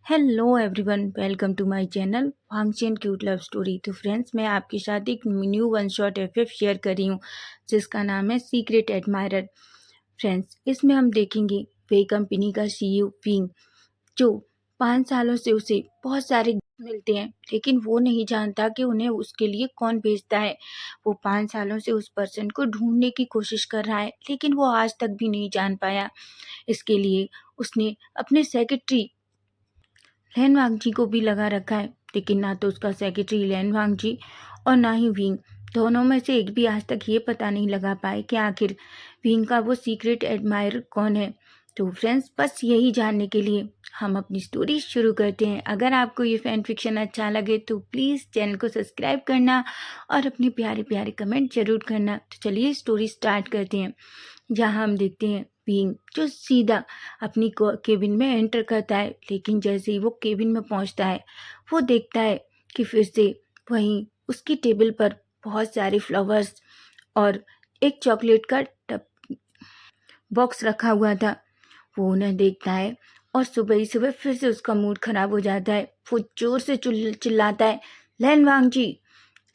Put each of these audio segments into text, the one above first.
Hello everyone, welcome to my channel function cute love story. तो friends, मैं आपके साथ एक new one shot FF share कर रही हूँ जिसका नाम है सीक्रेट एडमायरर। फ्रेंड्स, इसमें हम देखेंगे वे कंपनी का सीईओ विंग, जो 5 सालों से उसे बहुत सारे गिफ्ट मिलते हैं, लेकिन वो नहीं जानता कि उन्हें उसके लिए कौन भेजता है। वो 5 सालों से उस पर्सन को ढूंढने की कोशिश कर रहा है, लेकिन वो आज तक भी नहीं जान पाया। इसके लिए उसने अपने सेक्रेटरी लैन वांगजी को भी लगा रखा है, लेकिन ना तो उसका सेक्रेटरी लैन वांगजी और ना ही विंग, दोनों में से एक भी आज तक ये पता नहीं लगा पाए कि आखिर विंग का वो सीक्रेट एडमायरर कौन है। तो फ्रेंड्स, बस यही जानने के लिए हम अपनी स्टोरी शुरू करते हैं। अगर आपको ये फैन फिक्शन अच्छा लगे तो प्लीज़ चैनल को सब्सक्राइब करना और अपने प्यारे प्यारे कमेंट जरूर करना। तो चलिए स्टोरी स्टार्ट करते हैं, जहाँ हम देखते हैं विंग जो सीधा अपनी केबिन में एंटर करता है। लेकिन जैसे ही वो केबिन में पहुंचता है, वो देखता है कि फिर से वहीं उसकी टेबल पर बहुत सारे फ्लावर्स और एक चॉकलेट का बॉक्स रखा हुआ था। वो उन्हें देखता है और सुबह ही सुबह फिर से उसका मूड खराब हो जाता है। वो जोर से चिल्लाता है, लैन वांग जी,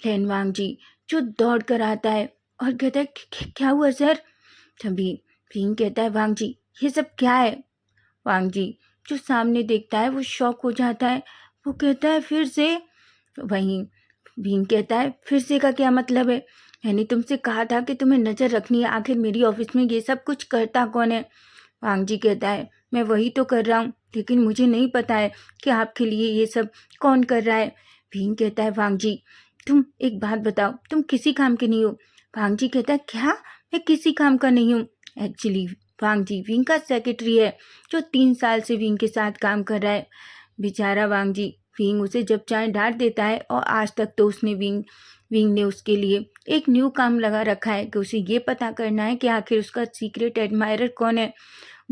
लैन वांग जी, जो दौड़ कर आता है और कहता है, क्या हुआ सर?" तभी भीम कहता है, वांग जी, ये सब क्या है?" वांग जी जो सामने देखता है वो शॉक हो जाता है। वो कहता है, फिर से? वहीं भीम कहता है, फिर से का क्या मतलब है? मैंने तुमसे कहा था कि तुम्हें नज़र रखनी है, आखिर मेरी ऑफिस में ये सब कुछ करता कौन है? वांग जी कहता है, मैं वही तो कर रहा हूँ, लेकिन मुझे नहीं पता है कि आपके लिए ये सब कौन कर रहा है। भीम कहता है, वांग जी, तुम एक बात बताओ, तुम किसी काम के नहीं हो। वांग जी कहता है, क्या? मैं किसी काम का नहीं हूँ। एक्चुअली वांग जी विंग का सेक्रेटरी है, जो 3 साल से विंग के साथ काम कर रहा है। बेचारा वांग जी, विंग उसे जब चाहे डांट देता है, और आज तक तो उसने विंग ने उसके लिए एक न्यू काम लगा रखा है कि उसे ये पता करना है कि आखिर उसका सीक्रेट एडमायरर कौन है।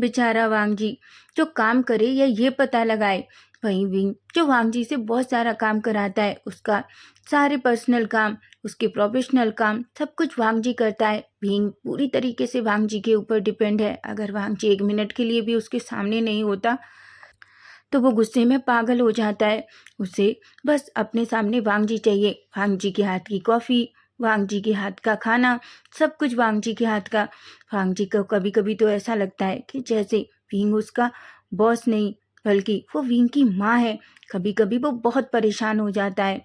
बेचारा वांग जी जो काम करे या ये पता लगाए। वहीं विंग जो वांग जी से बहुत सारा काम कराता है, उसका सारे पर्सनल काम, उसके प्रोफेशनल काम, सब कुछ वांग जी करता है। विंग पूरी तरीके से वांग जी के ऊपर डिपेंड है। अगर वांग जी 1 मिनट के लिए भी उसके सामने नहीं होता तो वो गुस्से में पागल हो जाता है। उसे बस अपने सामने वांग जी चाहिए, वांग जी के हाथ की कॉफ़ी, वांग जी के हाथ का खाना, सब कुछ वांग जी के हाथ का। वांग जी को कभी कभी तो ऐसा लगता है कि जैसे विंग उसका बॉस नहीं, बल्कि वो विंग की माँ है। कभी कभी वो बहुत परेशान हो जाता है।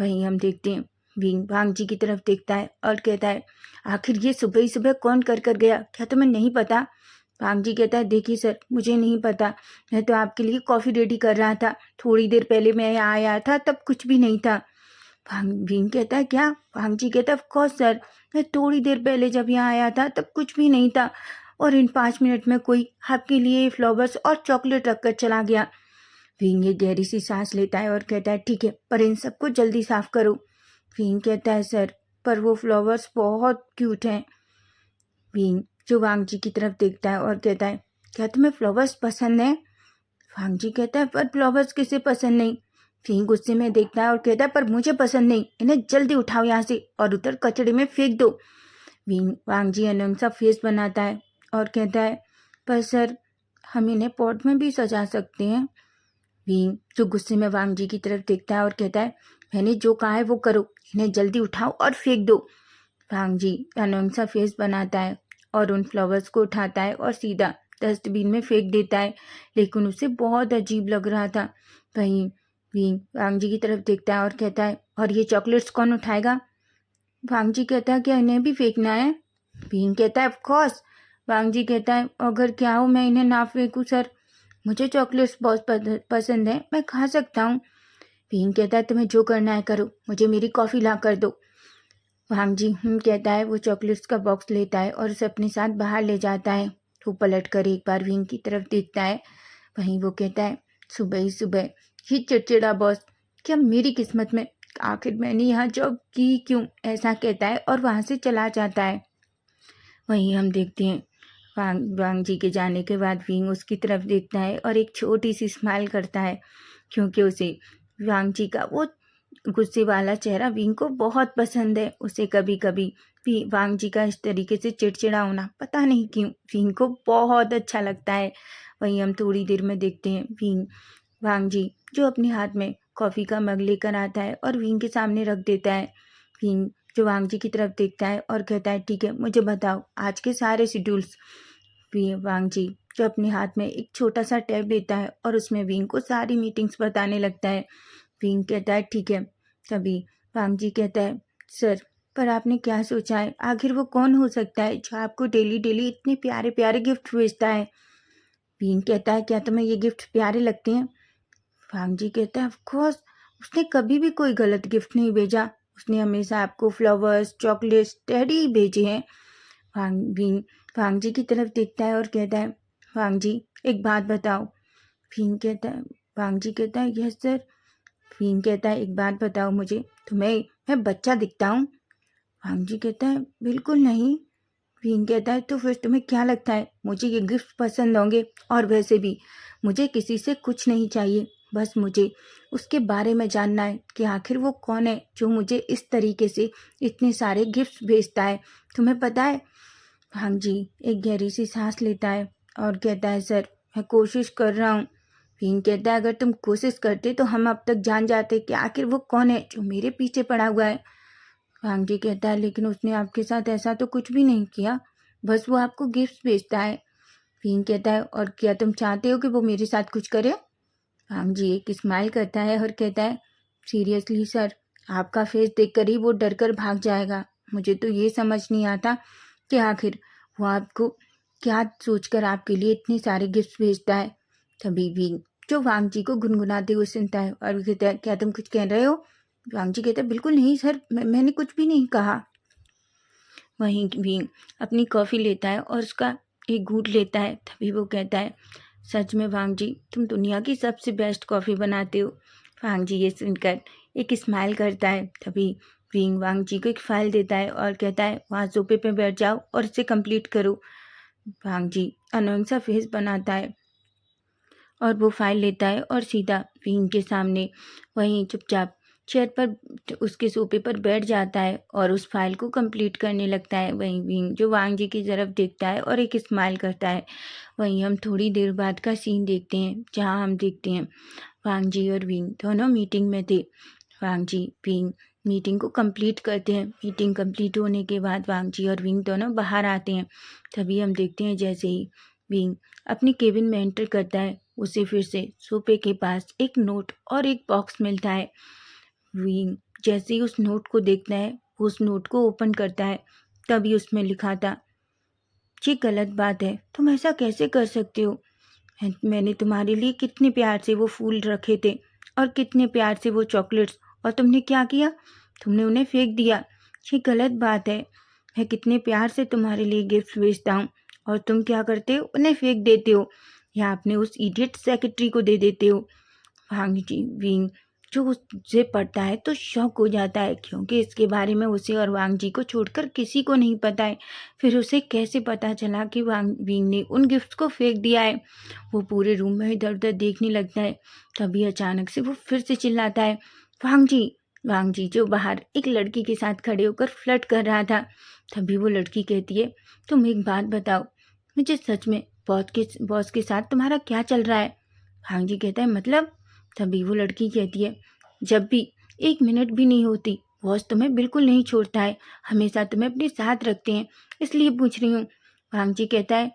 वहीं हम देखते हैं विंग वांग जी की तरफ देखता है और कहता है, आखिर ये सुबह ही सुबह कौन कर गया, क्या तुम्हें नहीं पता? वांग जी कहता है, देखिए सर, मुझे नहीं पता, मैं तो आपके लिए कॉफ़ी रेडी कर रहा था। थोड़ी देर पहले मैं यहाँ आया था, तब कुछ भी नहीं था। भीम कहता है, क्या? वांग जी कहता है, ऑफ कोर्स सर, मैं थोड़ी देर पहले जब यहाँ आया था तब कुछ भी नहीं था, और इन 5 मिनट में कोई आपके लिए फ्लावर्स और चॉकलेट रख कर चला गया। भीम एक गहरी सी सांस लेता है और कहता है, ठीक है, पर इन सबको जल्दी साफ करो। भीम कहता है, सर, पर वो फ्लावर्स बहुत क्यूट हैं। भीम जो वांग जी की तरफ देखता है और कहता है, क्या तुम्हें फ्लावर्स पसंद है? वांग जी कहता है, पर फ्लावर्स किसे पसंद नहीं? भीम गुस्से में देखता है और कहता है, पर मुझे पसंद नहीं, इन्हें जल्दी उठाओ यहाँ से और उधर कचड़े में फेंक दो। भीम वांग जी अनंग सा फेस बनाता है और कहता है, पर सर, हम इन्हें पॉट में भी सजा सकते हैं। भीम जो गुस्से में वांग जी की तरफ देखता है और कहता है, मैंने जो कहा है वो करो, इन्हें जल्दी उठाओ और फेंक दो। वांग जी अनोइंग सा फेस बनाता है और उन फ्लावर्स को उठाता है और सीधा डस्टबिन में फेंक देता है, लेकिन उसे बहुत अजीब लग रहा था। वहीं भीम वांग जी की तरफ देखता है और कहता है, और ये चॉकलेट्स कौन उठाएगा? वांग जी कहता है, क्या इन्हें भी फेंकना है? भीम कहता है, ऑफ कोर्स। वांग जी कहता है, अगर क्या हो मैं इन्हें ना फेंकूं सर, मुझे चॉकलेट्स बहुत पसंद है, मैं खा सकता हूँ। भीम कहता है, तुम्हें जो करना है करो, मुझे मेरी कॉफ़ी ला कर दो। वांग जी कहता है, वो चॉकलेट्स का बॉक्स लेता है और उसे अपने साथ बाहर ले जाता है। वो पलट कर एक बार विंग की तरफ देखता है। वहीं वो कहता है, सुबह ही सुबह ये चिड़चिड़ा बॉस, क्या मेरी किस्मत में, आखिर मैंने यहाँ जॉब की क्यों? ऐसा कहता है और वहाँ से चला जाता है। वहीं हम देखते हैं वांग वांग जी के जाने के बाद विंग उसकी तरफ देखता है और एक छोटी सी स्माइल करता है, क्योंकि उसे वांग जी का वो गुस्से वाला चेहरा विंग को बहुत पसंद है। उसे कभी कभी भी वांग जी का इस तरीके से चिड़चिड़ा होना पता नहीं क्यों विंग को बहुत अच्छा लगता है। वहीं हम थोड़ी देर में देखते हैं विंग वांग जी जो अपने हाथ में कॉफ़ी का मग लेकर आता है और विंग के सामने रख देता है। विंग जो वांग जी की तरफ देखता है और कहता है, ठीक है, मुझे बताओ आज के सारे शेड्यूल्स। वांग जी जो अपने हाथ में एक छोटा सा टैब लेता है और उसमें विंग को सारी मीटिंग्स बताने लगता है। विंग कहता है, ठीक है। तभी वांग जी कहता है, सर, पर आपने क्या सोचा है? आखिर वो कौन हो सकता है जो आपको डेली डेली इतने प्यारे प्यारे गिफ्ट भेजता है? विंग कहता है, क्या तुम्हें ये गिफ्ट प्यारे लगते हैं? वांग जी कहता है, ऑफ कोर्स, उसने कभी भी कोई गलत गिफ्ट नहीं भेजा। उसने हमेशा आपको फ्लावर्स, चॉकलेट्स, टेडी ही भेजे हैं। विंग वांग जी की तरफ देखता है और कहता है, वांग जी एक बात बताओ। विंग कहता है वांग जी कहता है, यस सर। विंग कहता है, एक बात बताओ मुझे, तुम्हें मैं बच्चा दिखता हूँ? वांग जी कहता है, बिल्कुल नहीं। विंग कहता है, तो फिर तुम्हें क्या लगता है मुझे ये गिफ्ट पसंद होंगे? और वैसे भी मुझे किसी से कुछ नहीं चाहिए, बस मुझे उसके बारे में जानना है कि आखिर वो कौन है जो मुझे इस तरीके से इतने सारे गिफ्ट्स भेजता है। तुम्हें पता है? हाँ जी एक गहरी सी सांस लेता है और कहता है, सर, मैं कोशिश कर रहा हूँ। विंग कहता है, अगर तुम कोशिश करते तो हम अब तक जान जाते कि आखिर वो कौन है जो मेरे पीछे पड़ा हुआ है। वांग जी कहता है, लेकिन उसने आपके साथ ऐसा तो कुछ भी नहीं किया, बस वो आपको गिफ्ट भेजता है। विंग कहता है, और क्या तुम चाहते हो कि वो मेरे साथ कुछ करे? वांग जी एक स्माइल करता है और कहता है, सीरियसली सर, आपका फेस देखकर ही वो डर कर भाग जाएगा। मुझे तो ये समझ नहीं आता कि आखिर वो आपको क्या सोचकर आपके लिए इतने सारे गिफ्ट भेजता है। तभी विंग जो वांग जी को गुनगुनाते हुए सुनता है और कहता है, क्या तुम कुछ कह रहे हो? वांग जी कहता है, बिल्कुल नहीं सर, मैंने कुछ भी नहीं कहा। वहीं विंग अपनी कॉफ़ी लेता है और उसका एक घूंट लेता है। तभी वो कहता है, सच में वांग जी, तुम दुनिया की सबसे बेस्ट कॉफ़ी बनाते हो। वांग जी ये सुनकर एक स्माइल करता है। तभी विंग वांग जी को एक फाइल देता है और कहता है, वहाँ सोफे पे बैठ जाओ और इसे कंप्लीट करो। वांग जी अनोइंग सा फेस बनाता है और वो फाइल लेता है और सीधा विंग के सामने वहीं चुपचाप चेयर पर उसके सोफे पर बैठ जाता है और उस फाइल को कंप्लीट करने लगता है। वहीं विंग जो वांग जी की तरफ देखता है और एक स्माइल करता है। वहीं हम थोड़ी देर बाद का सीन देखते हैं जहां हम देखते हैं वांग जी और विंग दोनों मीटिंग में थे। वांग जी विंग मीटिंग को कंप्लीट करते हैं। मीटिंग कंप्लीट होने के बाद वांग जी और विंग दोनों बाहर आते हैं। तभी हम देखते हैं जैसे ही विंग अपनी केबिन में एंटर करता है, उसे फिर से सोफे के पास एक नोट और एक बॉक्स मिलता है। विंग जैसे ही उस नोट को देखता है, वो उस नोट को ओपन करता है। तभी उसमें लिखा था, ये गलत बात है, तुम ऐसा कैसे कर सकते हो? मैंने तुम्हारे लिए कितने प्यार से वो फूल रखे थे और कितने प्यार से वो चॉकलेट्स, और तुमने क्या किया? तुमने उन्हें फेंक दिया। ये गलत बात है। मैं कितने प्यार से तुम्हारे लिए गिफ्ट भेजता हूँ और तुम क्या करते हो? उन्हें फेंक देते हो या आपने उस इडियट सेक्रेटरी को दे देते हो। वांग जी विंग जो उसे पढ़ता है तो शॉक हो जाता है, क्योंकि इसके बारे में उसे और वांग जी को छोड़कर किसी को नहीं पता है। फिर उसे कैसे पता चला कि विंग ने उन गिफ्ट्स को फेंक दिया है? वो पूरे रूम में इधर उधर देखने लगता है। तभी अचानक से वो फिर से चिल्लाता है, वांग जी। वांग जी जो बाहर एक लड़की के साथ खड़े होकर फ्लर्ट कर रहा था। तभी वो लड़की कहती है, तुम एक बात बताओ, मुझे सच में बॉस के साथ तुम्हारा क्या चल रहा है? वांग जी कहता है, मतलब? तभी वो लड़की कहती है, जब भी एक मिनट भी नहीं होती, बॉस तुम्हें बिल्कुल नहीं छोड़ता है, हमेशा तुम्हें अपने साथ रखते हैं, इसलिए पूछ रही हूँ। वांग जी कहता है,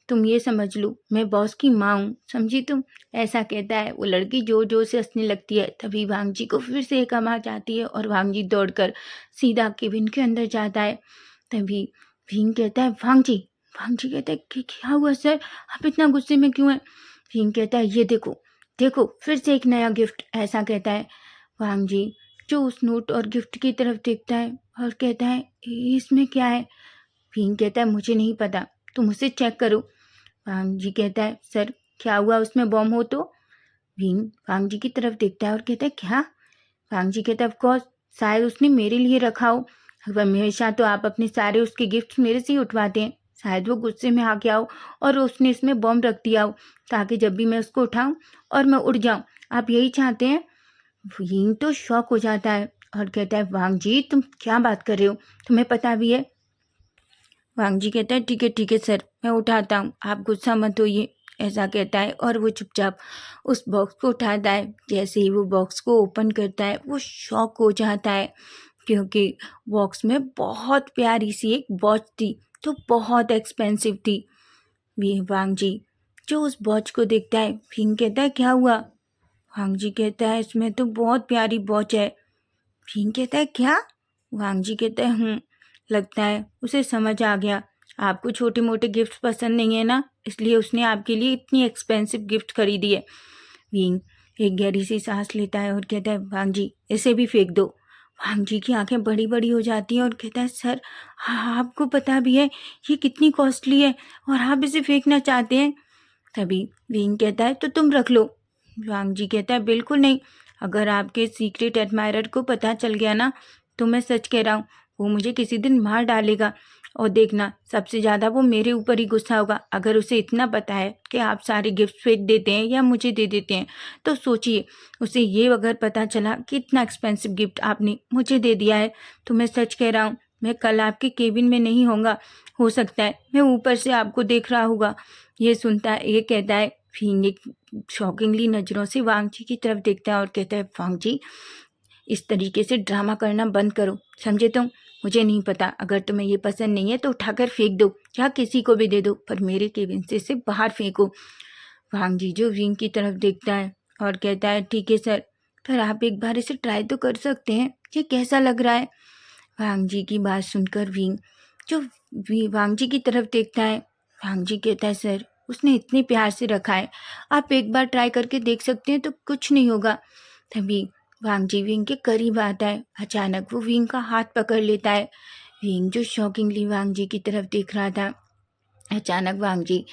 तुम ये समझ लो, मैं बॉस की माँ हूँ, समझी तुम? ऐसा कहता है। वो लड़की जोर जोर से हंसने लगती है। तभी वांग जी को फिर से एक आवाज़ आती है और वांग जी दौड़कर सीधा केबिन के अंदर जाता है। तभी भीम कहता है, वांग जी। वांग जी कहता है कि क्या हुआ सर, आप इतना गुस्से में क्यों हैं? भीम कहता है, ये देखो देखो, फिर से एक नया गिफ्ट, ऐसा कहता है। वांग जी जो उस नोट और गिफ्ट की तरफ देखता है और कहता है, इसमें क्या है? भीम कहता है, मुझे नहीं पता, तुम उसे चेक करो। वांग जी कहता है, सर, क्या हुआ, उसमें बॉम्ब हो तो? भीम वांग जी की तरफ देखता है और कहता है, क्या? वांग जी कहता है, ऑफ कोर्स, शायद उसने मेरे लिए रखा हो। हमेशा तो आप अपने सारे उसके गिफ्ट मेरे से ही उठवाते हैं, शायद वो गुस्से में आ गया हो और उसने इसमें बॉम्ब रख दिया हो, ताकि जब भी मैं उसको उठाऊं और मैं उड़ जाऊं। आप यही चाहते हैं? भीम तो शॉक हो जाता है और कहता है, वांग जी तुम क्या बात कर रहे हो, तुम्हें पता भी है? वांग जी कहता है, ठीक है सर, मैं उठाता हूँ, आप गुस्सा मत होइए, ऐसा कहता है और वो चुपचाप उस बॉक्स को उठाता है। जैसे ही वो बॉक्स को ओपन करता है वो शॉक हो जाता है, क्योंकि बॉक्स में बहुत प्यारी सी एक वॉच थी, तो बहुत एक्सपेंसिव थी। वांग जी जो उस वॉच को देखता है, फिंग कहता है क्या हुआ? वांग जी कहता है इसमें तो बहुत प्यारी वॉच है। फिंग कहता है क्या? वांग जी कहता है लगता है उसे समझ आ गया, आपको छोटे मोटे गिफ्ट पसंद नहीं है ना, इसलिए उसने आपके लिए इतनी एक्सपेंसिव गिफ्ट खरीदी है। विंग एक गहरी सी सांस लेता है और कहता है वांग जी इसे भी फेंक दो। वांग जी की आंखें बड़ी बड़ी हो जाती हैं और कहता है सर, आपको पता भी है ये कितनी कॉस्टली है और आप इसे फेंकना चाहते हैं? तभी विंग कहता है तो तुम रख लो। वांग जी कहता है बिल्कुल नहीं, अगर आपके सीक्रेट एडमायरर को पता चल गया ना, तो मैं सच कह रहा हूँ वो मुझे किसी दिन मार डालेगा, और देखना सबसे ज़्यादा वो मेरे ऊपर ही गुस्सा होगा। अगर उसे इतना पता है कि आप सारे गिफ्ट फेंक देते हैं या मुझे दे देते हैं, तो सोचिए उसे ये अगर पता चला कि इतना एक्सपेंसिव गिफ्ट आपने मुझे दे दिया है, तो मैं सच कह रहा हूँ मैं कल आपके केबिन में नहीं होऊंगा, हो सकता है मैं ऊपर से आपको देख रहा होगा। ये सुनता है, ये कहता है फिंग एक शॉकिंगली नज़रों से वांग जी की तरफ देखता है और कहता है वांग जी इस तरीके से ड्रामा करना बंद करो, समझे तुम? मुझे नहीं पता, अगर तुम्हें ये पसंद नहीं है तो उठाकर फेंक दो या किसी को भी दे दो, पर मेरे केबिन से इसे बाहर फेंको। वांग जी जो विंग की तरफ देखता है और कहता है ठीक है सर, पर आप एक बार इसे ट्राई तो कर सकते हैं, ये कैसा लग रहा है? वांग जी की बात सुनकर विंग जो वांग जी की तरफ देखता है, वांग जी कहता है सर उसने इतने प्यार से रखा है, आप एक बार ट्राई करके देख सकते हैं तो कुछ नहीं होगा। तभी वांग जी विंग के करीब आता है, अचानक वो विंग का हाथ पकड़ लेता है। विंग जो शॉकिंगली वांग जी की तरफ देख रहा था, अचानक वांग जी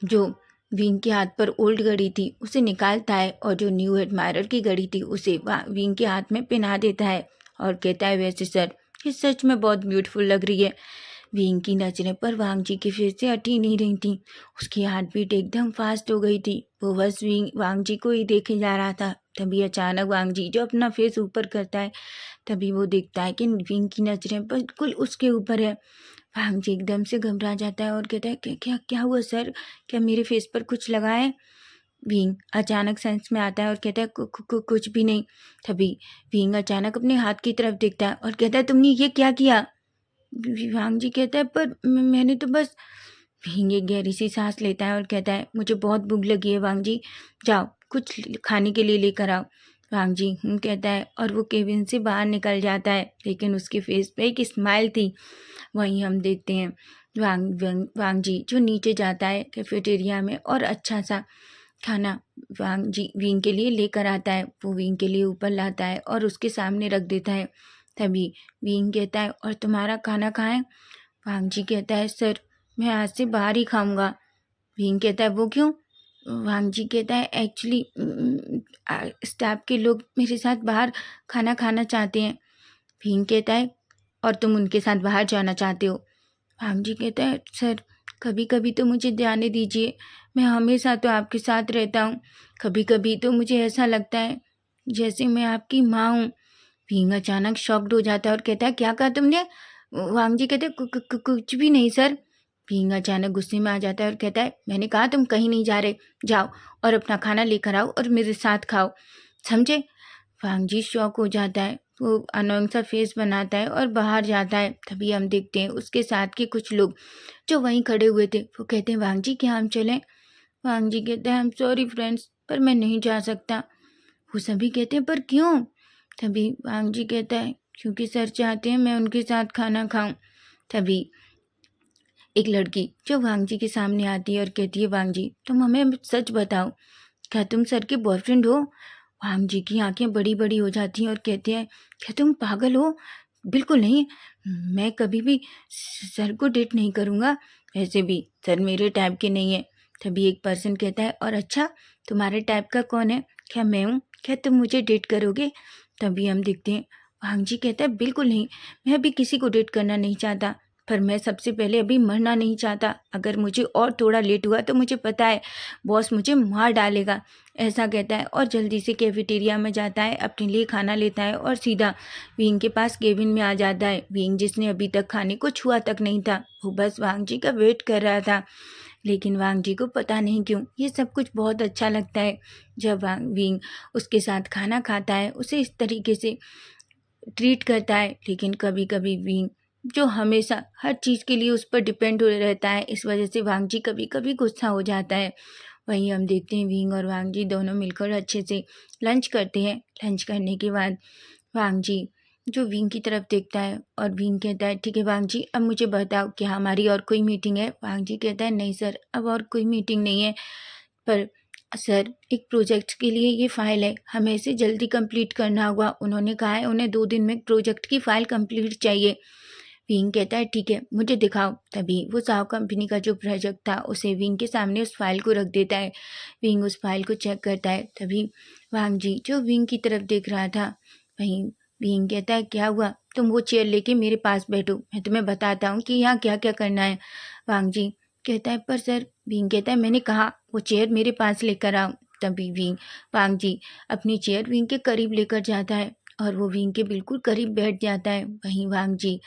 जो विंग के हाथ पर ओल्ड घड़ी थी उसे निकालता है और जो न्यू एडमायरर की घड़ी थी उसे विंग के हाथ में पहना देता है और कहता है वैसे सर ये सच में बहुत ब्यूटीफुल लग रही है। विंग की नज़रें पर वांग जी के फेस से हटी नहीं रही थी, उसकी हार्ट बीट एकदम फास्ट हो गई थी, वो बस वांग जी को ही देखे जा रहा था। तभी अचानक वांग जी जो अपना फेस ऊपर करता है, तभी वो देखता है कि विंग की नज़रें बिल्कुल उसके ऊपर है। वांग जी एकदम से घबरा जाता है और कहता है क्या क्या क्या हुआ सर, क्या मेरे फेस पर कुछ लगा है? विंग अचानक सेंस में आता है और कहता है कुछ भी नहीं। तभी विंग अचानक अपने हाथ की तरफ देखता है और कहता है तुमने ये क्या किया? वांग जी कहता है पर मैंने तो बस। विंग एक गहरी सी सांस लेता है और कहता है मुझे बहुत भूख लगी है वांग जी, जाओ कुछ खाने के लिए लेकर आओ। वांग जी कहता है और वो केबिन से बाहर निकल जाता है, लेकिन उसके फेस पे एक स्माइल थी। वहीं हम देखते हैं वांग जी जो नीचे जाता है कैफेटेरिया में और अच्छा सा खाना वांग जी विंग के लिए लेकर आता है। वो विंग के लिए ऊपर लाता है और उसके सामने रख देता है। तभी विंग कहता है और तुम्हारा खाना कहाँ है? वांग जी कहता है सर मैं आज से बाहर ही खाऊंगा। विंग कहता है वो क्यों? वांग जी कहता है एक्चुअली स्टाफ के लोग मेरे साथ बाहर खाना खाना चाहते हैं। विंग कहता है और तुम उनके साथ बाहर जाना चाहते हो? वांग जी कहता है सर कभी कभी तो मुझे जाने दीजिए, मैं हमेशा तो आपके साथ रहता हूँ, कभी कभी तो मुझे ऐसा लगता है जैसे मैं आपकी माँ हूँ। भींग अचानक शॉक्ड हो जाता है और कहता है क्या कहा तुमने? वांग जी कहते हैं कुछ भी नहीं सर। भींग अचानक गुस्से में आ जाता है और कहता है मैंने कहा तुम कहीं नहीं जा रहे, जाओ और अपना खाना लेकर आओ और मेरे साथ खाओ, समझे? वांग जी शॉक हो जाता है, वो अनोइंग सा फेस बनाता है और बाहर जाता है। तभी हम देखते हैं उसके साथ के कुछ लोग जो वहीं खड़े हुए थे, वो कहते हैं वांग जी क्या हम चलें? वांग जी कहते हैं आई एम सॉरी फ्रेंड्स, पर मैं नहीं जा सकता। वो सभी कहते हैं पर क्यों? तभी वांग जी कहता है क्योंकि सर चाहते हैं मैं उनके साथ खाना खाऊं। तभी एक लड़की जो वांग जी के सामने आती है और कहती है वांग जी तुम हमें सच बताओ, क्या तुम सर के बॉयफ्रेंड हो? वांग जी की आंखें बड़ी बड़ी हो जाती हैं और कहते हैं क्या तुम पागल हो? बिल्कुल नहीं, मैं कभी भी सर को डेट नहीं करूँगा, वैसे भी सर मेरे टाइप के नहीं है। तभी एक पर्सन कहता है और अच्छा तुम्हारे टाइप का कौन है? क्या मैं हूँ? क्या तुम मुझे डेट करोगे? तभी हम देखते हैं वांग जी कहता है बिल्कुल नहीं, मैं अभी किसी को डेट करना नहीं चाहता, पर मैं सबसे पहले अभी मरना नहीं चाहता। अगर मुझे और थोड़ा लेट हुआ तो मुझे पता है बॉस मुझे मार डालेगा, ऐसा कहता है और जल्दी से कैफेटेरिया में जाता है, अपने लिए खाना लेता है और सीधा विंग के पास केबिन में आ जाता है। विंग जिसने अभी तक खाने को छुआ तक नहीं था, वो बस वांग जी का वेट कर रहा था। लेकिन वांग जी को पता नहीं क्यों ये सब कुछ बहुत अच्छा लगता है। जब विंग उसके साथ खाना खाता है, उसे इस तरीके से ट्रीट करता है, लेकिन कभी कभी विंग जो हमेशा हर चीज़ के लिए उस पर डिपेंड हो रहता है, इस वजह से वांग जी कभी कभी गुस्सा हो जाता है। वहीं हम देखते हैं विंग और वांग जी दोनों मिलकर अच्छे से लंच करते हैं। लंच करने के बाद वांग जी जो विंग की तरफ देखता है और विंग कहता है, ठीक है वांग जी, अब मुझे बताओ क्या हमारी और कोई मीटिंग है? वांग जी कहता है, नहीं सर, अब और कोई मीटिंग नहीं है, पर सर एक प्रोजेक्ट के लिए ये फ़ाइल है, हमें इसे जल्दी कंप्लीट करना होगा। उन्होंने कहा है उन्हें 2 दिन में प्रोजेक्ट की फ़ाइल कंप्लीट चाहिए। विंग कहता है, ठीक है मुझे दिखाओ। तभी वो साव कंपनी का जो प्रोजेक्ट था उसे विंग के सामने उस फाइल को रख देता है। विंग उस फाइल को चेक करता है। तभी वांग जी जो विंग की तरफ देख रहा था, वहीं विंग कहता है, क्या हुआ? तुम वो चेयर लेके मेरे पास बैठो, मैं तुम्हें बताता हूँ कि यहाँ क्या क्या करना है। वांग जी कहता है, पर सर, विंग कहता है, मैंने कहा वो चेयर मेरे पास लेकर आओ। तभी वांग जी अपनी चेयर विंग के करीब लेकर जाता है और वो विंग के बिल्कुल करीब बैठ जाता है। वहीं वांग जी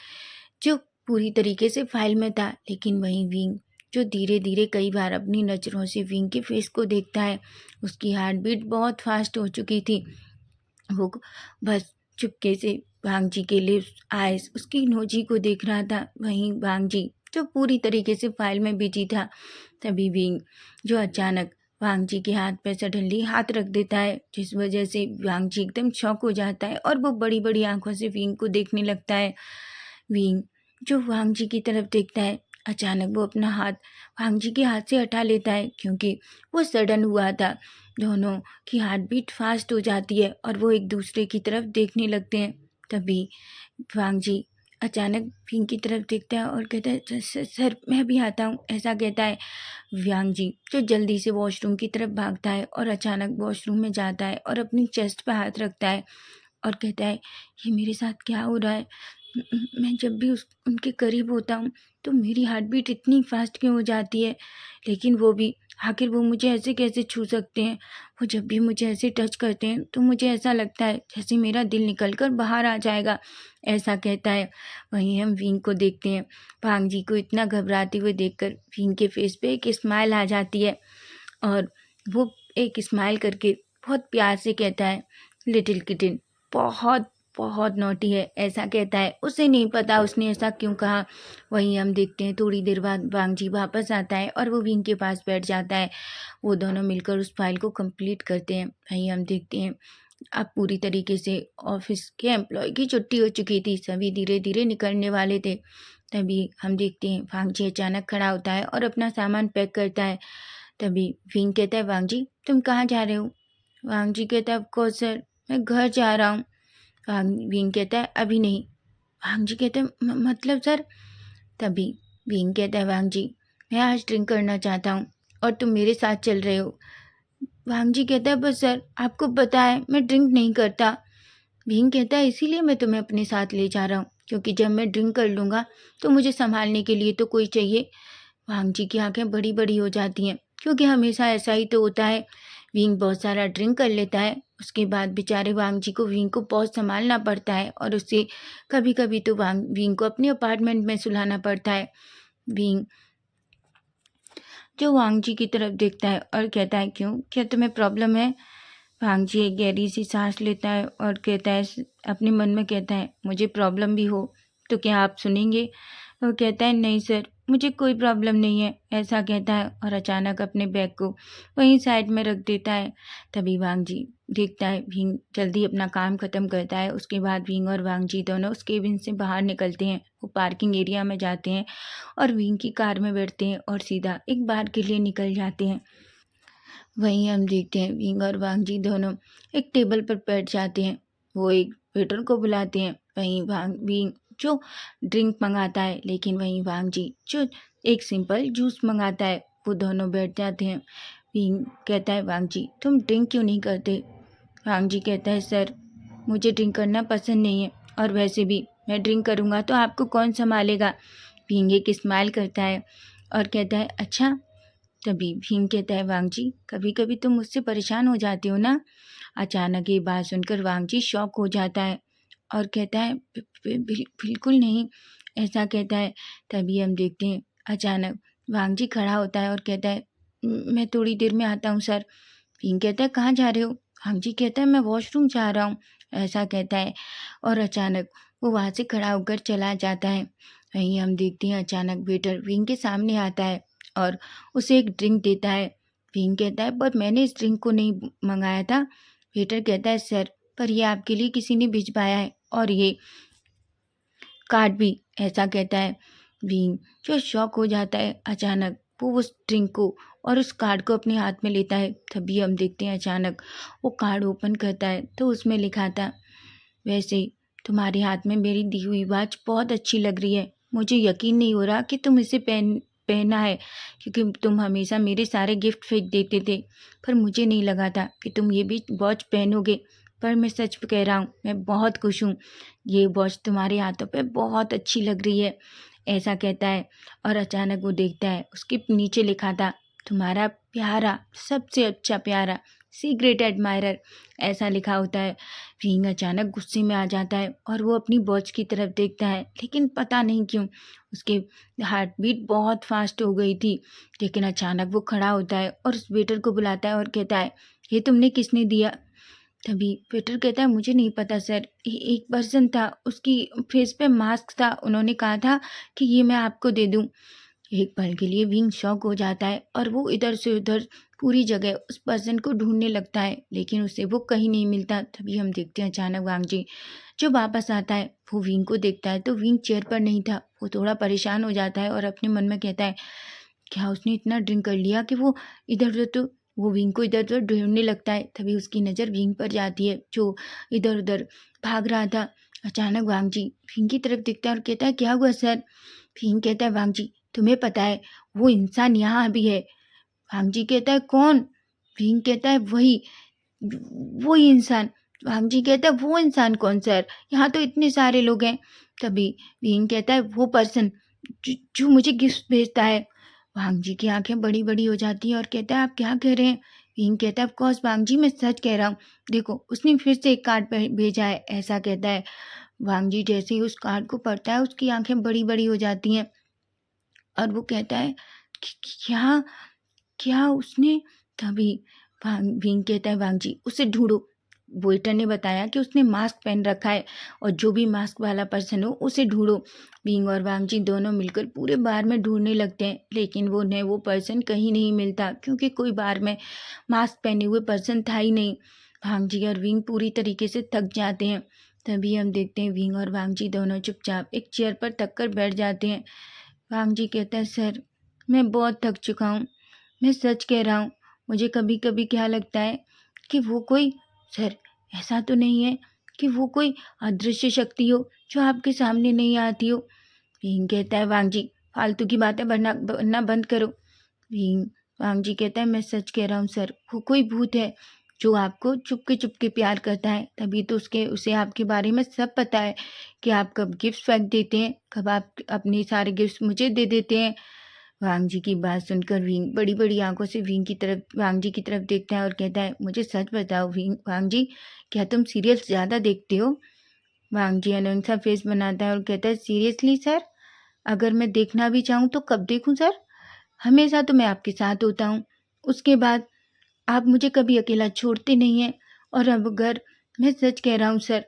जो पूरी तरीके से फाइल में था, लेकिन वहीं विंग जो धीरे धीरे कई बार अपनी नज़रों से विंग के फेस को देखता है। उसकी हार्ट बीट बहुत फास्ट हो चुकी थी। वो बस चुपके से भांग जी के लिप्स, आइज, उसकी नोजी को देख रहा था। वहीं भांग जी जो पूरी तरीके से फाइल में बिजी था। तभी विंग जो अचानक भांग जी के हाथ पे सडनली हाथ रख देता है, जिस वजह से भांग जी एकदम शॉक हो जाता है और वो बड़ी बड़ी आंखों से विंग को देखने लगता है। विंग जो वांग जी की तरफ देखता है, अचानक वो अपना हाथ वांग जी के हाथ से हटा लेता है, क्योंकि वो सडन हुआ था। दोनों की हार्ट बीट फास्ट हो जाती है और वो एक दूसरे की तरफ देखने लगते हैं। तभी वांग जी अचानक विंग की तरफ देखता है और कहता है, सर मैं भी आता हूँ, ऐसा कहता है। वांग जी जो जल्दी से वॉशरूम की तरफ भागता है और अचानक वॉशरूम में जाता है और अपनी चेस्ट पे हाथ रखता है और कहता है, ये मेरे साथ क्या हो रहा है? मैं जब भी उस उनके करीब होता हूँ तो मेरी हार्ट बीट इतनी फास्ट क्यों हो जाती है? लेकिन वो भी, आखिर वो मुझे ऐसे कैसे छू सकते हैं? वो जब भी मुझे ऐसे टच करते हैं तो मुझे ऐसा लगता है जैसे मेरा दिल निकल कर बाहर आ जाएगा, ऐसा कहता है। वहीं हम विंग को देखते हैं। भांग जी को इतना घबराते हुए देखकर विंग के फेस पे एक स्माइल आ जाती है और वो एक स्माइल करके बहुत प्यार से कहता है, लिटिल किटन बहुत बहुत नॉटी है, ऐसा कहता है। उसे नहीं पता उसने ऐसा क्यों कहा। वहीं हम देखते हैं थोड़ी देर बाद वांग जी वापस आता है और वो विंग के पास बैठ जाता है। वो दोनों मिलकर उस फाइल को कंप्लीट करते हैं। वहीं हम देखते हैं अब पूरी तरीके से ऑफिस के एम्प्लॉय की छुट्टी हो चुकी थी, सभी धीरे धीरे निकलने वाले थे। तभी हम देखते हैं वांग जी अचानक खड़ा होता है और अपना सामान पैक करता है। तभी विंग कहता है, वांग जी तुम कहाँ जा रहे हो? वांग जी कहता है, ऑफकोर्स सर, मैं घर जा रहा हूँ। विंग कहता है, अभी नहीं। वांग जी कहते हैं, मतलब सर? तभी विंग कहता है, वांग जी मैं आज ड्रिंक करना चाहता हूँ और तुम मेरे साथ चल रहे हो। वांग जी कहता है, बस सर आपको पता है मैं ड्रिंक नहीं करता। विंग कहता है, इसीलिए मैं तुम्हें अपने साथ ले जा रहा हूँ, क्योंकि जब मैं ड्रिंक कर लूँगा तो मुझे संभालने के लिए तो कोई चाहिए। वांग जी की आंखें बड़ी बड़ी हो जाती हैं, क्योंकि हमेशा ऐसा ही तो होता है। विंग बहुत सारा ड्रिंक कर लेता है, उसके बाद बेचारे वांग जी को विंग को बहुत संभालना पड़ता है और उससे कभी कभी तो विंग को अपने अपार्टमेंट में सुलाना पड़ता है। विंग जो वांग जी की तरफ देखता है और कहता है, क्यों, क्या तुम्हें प्रॉब्लम है? वांग जी एक गहरी सी सांस लेता है और कहता है, अपने मन में कहता है, मुझे प्रॉब्लम भी हो तो क्या आप सुनेंगे? वो कहता है, नहीं सर, मुझे कोई प्रॉब्लम नहीं है, ऐसा कहता है और अचानक अपने बैग को वहीं साइड में रख देता है। तभी वांग जी देखता है भींग जल्दी अपना काम ख़त्म करता है। उसके बाद भींग और वांग जी दोनों उस केबिन से बाहर निकलते हैं। वो पार्किंग एरिया में जाते हैं और विंग की कार में बैठते हैं और सीधा एक बार के लिए निकल जाते हैं। वहीं हम देखते हैं विंग और वांग जी दोनों एक टेबल पर बैठ जाते हैं। वो एक वेटर को बुलाते हैं। वहीं विंग जो ड्रिंक मंगाता है, लेकिन वहीं वांग जी जो एक सिंपल जूस मंगाता है। वो दोनों बैठ जाते हैं। विंग कहता है, वांग जी तुम ड्रिंक क्यों नहीं करते? वांग जी कहता है, सर मुझे ड्रिंक करना पसंद नहीं है, और वैसे भी मैं ड्रिंक करूँगा तो आपको कौन संभालेगा? विंग एक स्माइल करता है और कहता है, अच्छा। तभी भीम कहता है, वांग जी कभी कभी तुम मुझसे परेशान हो जाती हो ना? अचानक ये बात सुनकर वांग जी शॉक हो जाता है और कहता है, बिल्कुल नहीं, ऐसा कहता है। तभी हम देखते हैं अचानक वांग जी खड़ा होता है और कहता है, मैं थोड़ी देर में आता हूँ सर।" फिंग कहता है, "कहाँ जा रहे हो?" वांग जी कहता है, "मैं वॉशरूम जा रहा हूँ।" ऐसा कहता है और अचानक वो वहाँ से खड़ा होकर चला जाता है। वहीं हम देखते हैं अचानक वेटर विंग के सामने आता है और उसे एक ड्रिंक देता है। विंग कहता है, "पर मैंने इस ड्रिंक को नहीं मंगाया था।" वेटर कहता है, "सर, पर ये आपके लिए किसी ने भिजवाया है और ये कार्ड भी।" ऐसा कहता है। विंग जो शॉक हो जाता है अचानक, वो उस ड्रिंक को और उस कार्ड को अपने हाथ में लेता है। तभी हम देखते हैं अचानक वो कार्ड ओपन करता है तो उसमें लिखा था, "वैसे तुम्हारे हाथ में मेरी दी हुई वॉच बहुत अच्छी लग रही है। मुझे यकीन नहीं हो रहा कि तुम इसे पहना है, क्योंकि तुम हमेशा मेरे सारे गिफ्ट फेंक देते थे। पर मुझे नहीं लगा था कि तुम ये भी वॉच पहनोगे। पर मैं सच कह रहा हूँ, मैं बहुत खुश हूँ। ये वॉच तुम्हारे हाथों पे बहुत अच्छी लग रही है।" ऐसा कहता है और अचानक वो देखता है उसके नीचे लिखा था, "तुम्हारा प्यारा, सबसे अच्छा प्यारा सीक्रेट एडमायरर।" ऐसा लिखा होता है। विंग अचानक गुस्से में आ जाता है और वो अपनी वॉच की तरफ देखता है, लेकिन पता नहीं क्यों उसके हार्ट बीट बहुत फास्ट हो गई थी। लेकिन अचानक वो खड़ा होता है और उस वेटर को बुलाता है और कहता है, "ये तुमने किसने दिया?" तभी वेटर कहता है, "मुझे नहीं पता सर, एक पर्सन था, उसकी फेस पे मास्क था, उन्होंने कहा था कि ये मैं आपको दे दूं।" एक पल के लिए विंग शॉक हो जाता है और वो इधर से उधर पूरी जगह उस पर्सन को ढूंढने लगता है, लेकिन उसे वो कहीं नहीं मिलता। तभी हम देखते हैं अचानक वांग जी जो वापस आता है, वो विंग को देखता है तो विंग चेयर पर नहीं था। वो थोड़ा परेशान हो जाता है और अपने मन में कहता है, क्या उसने इतना ड्रिंक कर लिया कि वो इधर उधर तो वो विंग को इधर उधर ढूंढने लगता है। तभी उसकी नज़र विंग पर जाती है जो इधर उधर भाग रहा था। अचानक वांग जी विंग की तरफ देखता है और कहता है, "क्या हुआ सर?" विंग कहता है, "वांग जी, तुम्हें पता है वो इंसान यहाँ भी है?" वांग जी कहता है, "कौन?" विंग कहता है, वही इंसान।" वांग जी कहता है, "वो इंसान कौन सर? यहाँ तो इतने सारे लोग हैं।" तभी विंग कहता है, "वो पर्सन जो मुझे गिफ्ट भेजता है।" वांग जी की आंखें बड़ी बड़ी हो जाती हैं और कहता है, "आप क्या कह रहे हैं?" विंग कहता है, "ऑफ कोर्स वांग जी, मैं सच कह रहा हूँ। देखो उसने फिर से एक कार्ड भेजा है।" ऐसा कहता है। वांग जी जैसे ही उस कार्ड को पढ़ता है उसकी आंखें बड़ी बड़ी हो जाती हैं और वो कहता है, क्या क्या उसने?" तभी विंग कहता है, "वांग जी उसे ढूंढो।" वेटर ने बताया कि उसने मास्क पहन रखा है और जो भी मास्क वाला पर्सन हो उसे ढूंढो। विंग और वांग जी दोनों मिलकर पूरे बार में ढूंढने लगते हैं, लेकिन वो पर्सन कहीं नहीं मिलता, क्योंकि कोई बार में मास्क पहने हुए पर्सन था ही नहीं। वांग जी और विंग पूरी तरीके से थक जाते हैं। तभी हम देखते हैं विंग और वांग जी दोनों चुपचाप एक चेयर पर थक कर बैठ जाते हैं। वांग जी कहता है, "सर, मैं बहुत थक चुका हूँ। मैं सच कह रहा हूँ, मुझे कभी कभी क्या लगता है कि वो कोई सर ऐसा तो नहीं है कि वो कोई अदृश्य शक्ति हो जो आपके सामने नहीं आती हो?" भीम कहता है, "वांग जी, फालतू की बातें बनना बंद करो।" भीम वांग जी कहता है, "मैं सच कह रहा हूँ सर, वो कोई भूत है जो आपको चुपके चुपके प्यार करता है। तभी तो उसके उसे आपके बारे में सब पता है कि आप कब गिफ्ट फेंक देते हैं, कब आप अपने सारे गिफ्ट मुझे दे देते हैं।" वांग जी की बात सुनकर विंग बड़ी बड़ी आंखों से वांग जी की तरफ देखता है और कहता है, "मुझे सच बताओ वांग जी, क्या तुम सीरियल्स ज़्यादा देखते हो?" वांग जी अनोन सा फेस बनाता है और कहता है, "सीरियसली सर, अगर मैं देखना भी चाहूँ तो कब देखूँ सर? हमेशा तो मैं आपके साथ होता हूँ। उसके बाद आप मुझे कभी अकेला छोड़ते नहीं हैं। और अब अगर मैं सच कह रहा हूँ सर,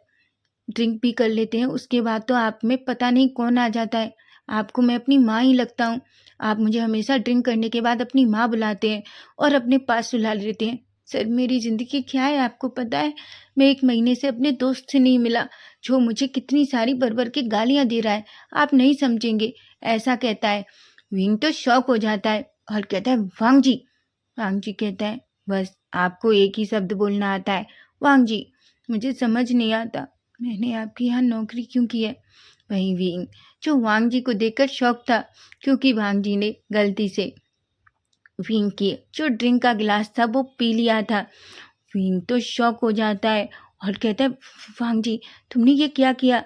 ड्रिंक भी कर लेते हैं, उसके बाद तो आप में पता नहीं कौन आ जाता है। आपको मैं अपनी माँ ही लगता हूँ। आप मुझे हमेशा ड्रिंक करने के बाद अपनी माँ बुलाते हैं और अपने पास सुला लेते हैं। सर, मेरी ज़िंदगी क्या है आपको पता है? मैं 1 महीने से अपने दोस्त से नहीं मिला, जो मुझे कितनी सारी भर-भर के गालियाँ दे रहा है। आप नहीं समझेंगे।" ऐसा कहता है। विंग तो शॉक हो जाता है और कहता है, "वांग जी।" वांग जी कहता है, "बस आपको एक ही शब्द बोलना आता है, वांग जी। मुझे समझ नहीं आता मैंने आपके यहाँ नौकरी क्यों की है?" वहीं विंग जो वांग जी को देखकर शॉक था, क्योंकि वांग जी ने गलती से विंग की जो ड्रिंक का गिलास था वो पी लिया था। विंग तो शॉक हो जाता है और कहता है, "वांग जी, तुमने ये क्या किया?"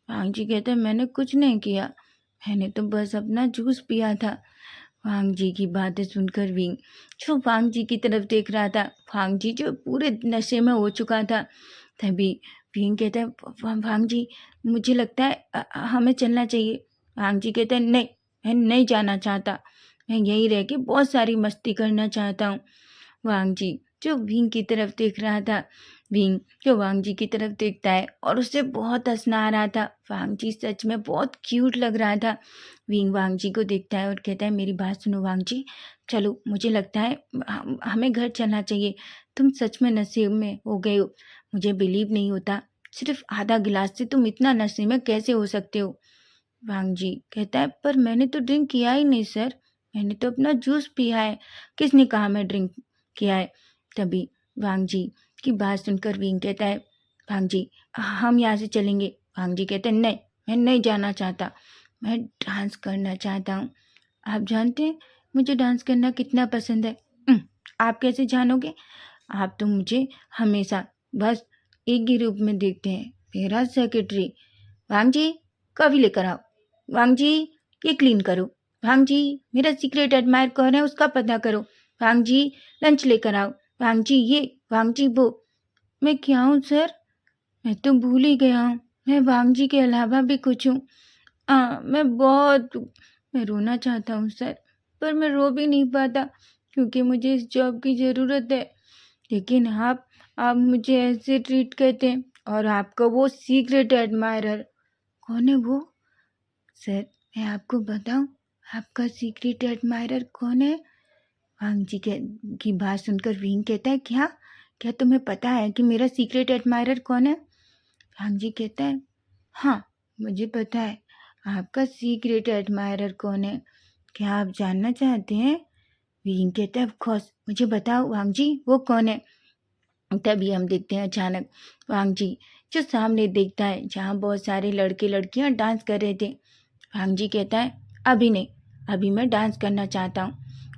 वांग जी कहता है, "मैंने कुछ नहीं किया, मैंने तो बस अपना जूस पिया था।" वांग जी की बातें सुनकर विंग जो वांग जी की तरफ देख रहा था, वांग जी जो पूरे नशे में हो चुका था। तभी विंग कहता है, वांग जी, मुझे लगता है हमें चलना चाहिए।" वांग जी कहता है, "नहीं, मैं नहीं जाना चाहता।" मैं यहीं रह के बहुत सारी मस्ती करना चाहता हूँ। वांग जी जो विंग की तरफ देख रहा था, विंग जो वांग जी की तरफ देखता है और उससे बहुत हँसना आ रहा था। वांग जी सच में बहुत क्यूट लग रहा था। विंग वांग जी को देखता है और कहता है, मेरी बात सुनो वांग जी, चलो मुझे लगता है हमें घर चलना चाहिए। तुम सच में नशे में हो गए हो, मुझे बिलीव नहीं होता। सिर्फ आधा गिलास से तुम इतना नशे में कैसे हो सकते हो? वांग जी कहता है, पर मैंने तो ड्रिंक किया ही नहीं सर, मैंने तो अपना जूस पिया है। किसने कहा मैं ड्रिंक किया है? तभी वांग जी की बात सुनकर विंग कहता है, वांग जी हम यहाँ से चलेंगे। वांग जी कहते हैं, नहीं मैं नहीं जाना चाहता, मैं डांस करना चाहता हूँ। आप जानते हैं मुझे डांस करना कितना पसंद है। आप कैसे जानोगे? आप तो मुझे हमेशा बस एक ही रूप में देखते हैं, मेरा सेक्रेटरी। वांग जी कॉफी लेकर आओ। वांग जी ये क्लीन करो। वांग जी मेरा सीक्रेट एडमायर कौन है उसका पता करो। वांग जी लंच लेकर आओ। वांग जी ये, वांग जी वो। मैं क्या हूँ सर? मैं तो भूल ही गया हूँ, मैं वांग जी के अलावा भी कुछ हूँ। मैं रोना चाहता हूँ सर, पर मैं रो भी नहीं पाता क्योंकि मुझे इस जॉब की ज़रूरत है। लेकिन आप मुझे ऐसे ट्रीट करते हैं और आपका वो सीक्रेट एडमायरर कौन है वो? सर मैं आपको बताऊं आपका सीक्रेट एडमायरर कौन है? वांग जी की बात सुनकर विंग कहता है, क्या क्या तुम्हें पता है कि मेरा सीक्रेट एडमायरर कौन है? वांग जी कहता है, हाँ मुझे पता है आपका सीक्रेट एडमायरर कौन है। क्या आप जानना चाहते हैं? विंग कहता है, ऑफ कोर्स मुझे बताओ वांग जी वो कौन है। तभी हम देखते हैं अचानक वांग जी जो सामने देखता है जहाँ बहुत सारे लड़के लड़कियाँ डांस कर रहे थे। वांग जी कहता है, अभी नहीं, अभी मैं डांस करना चाहता हूँ,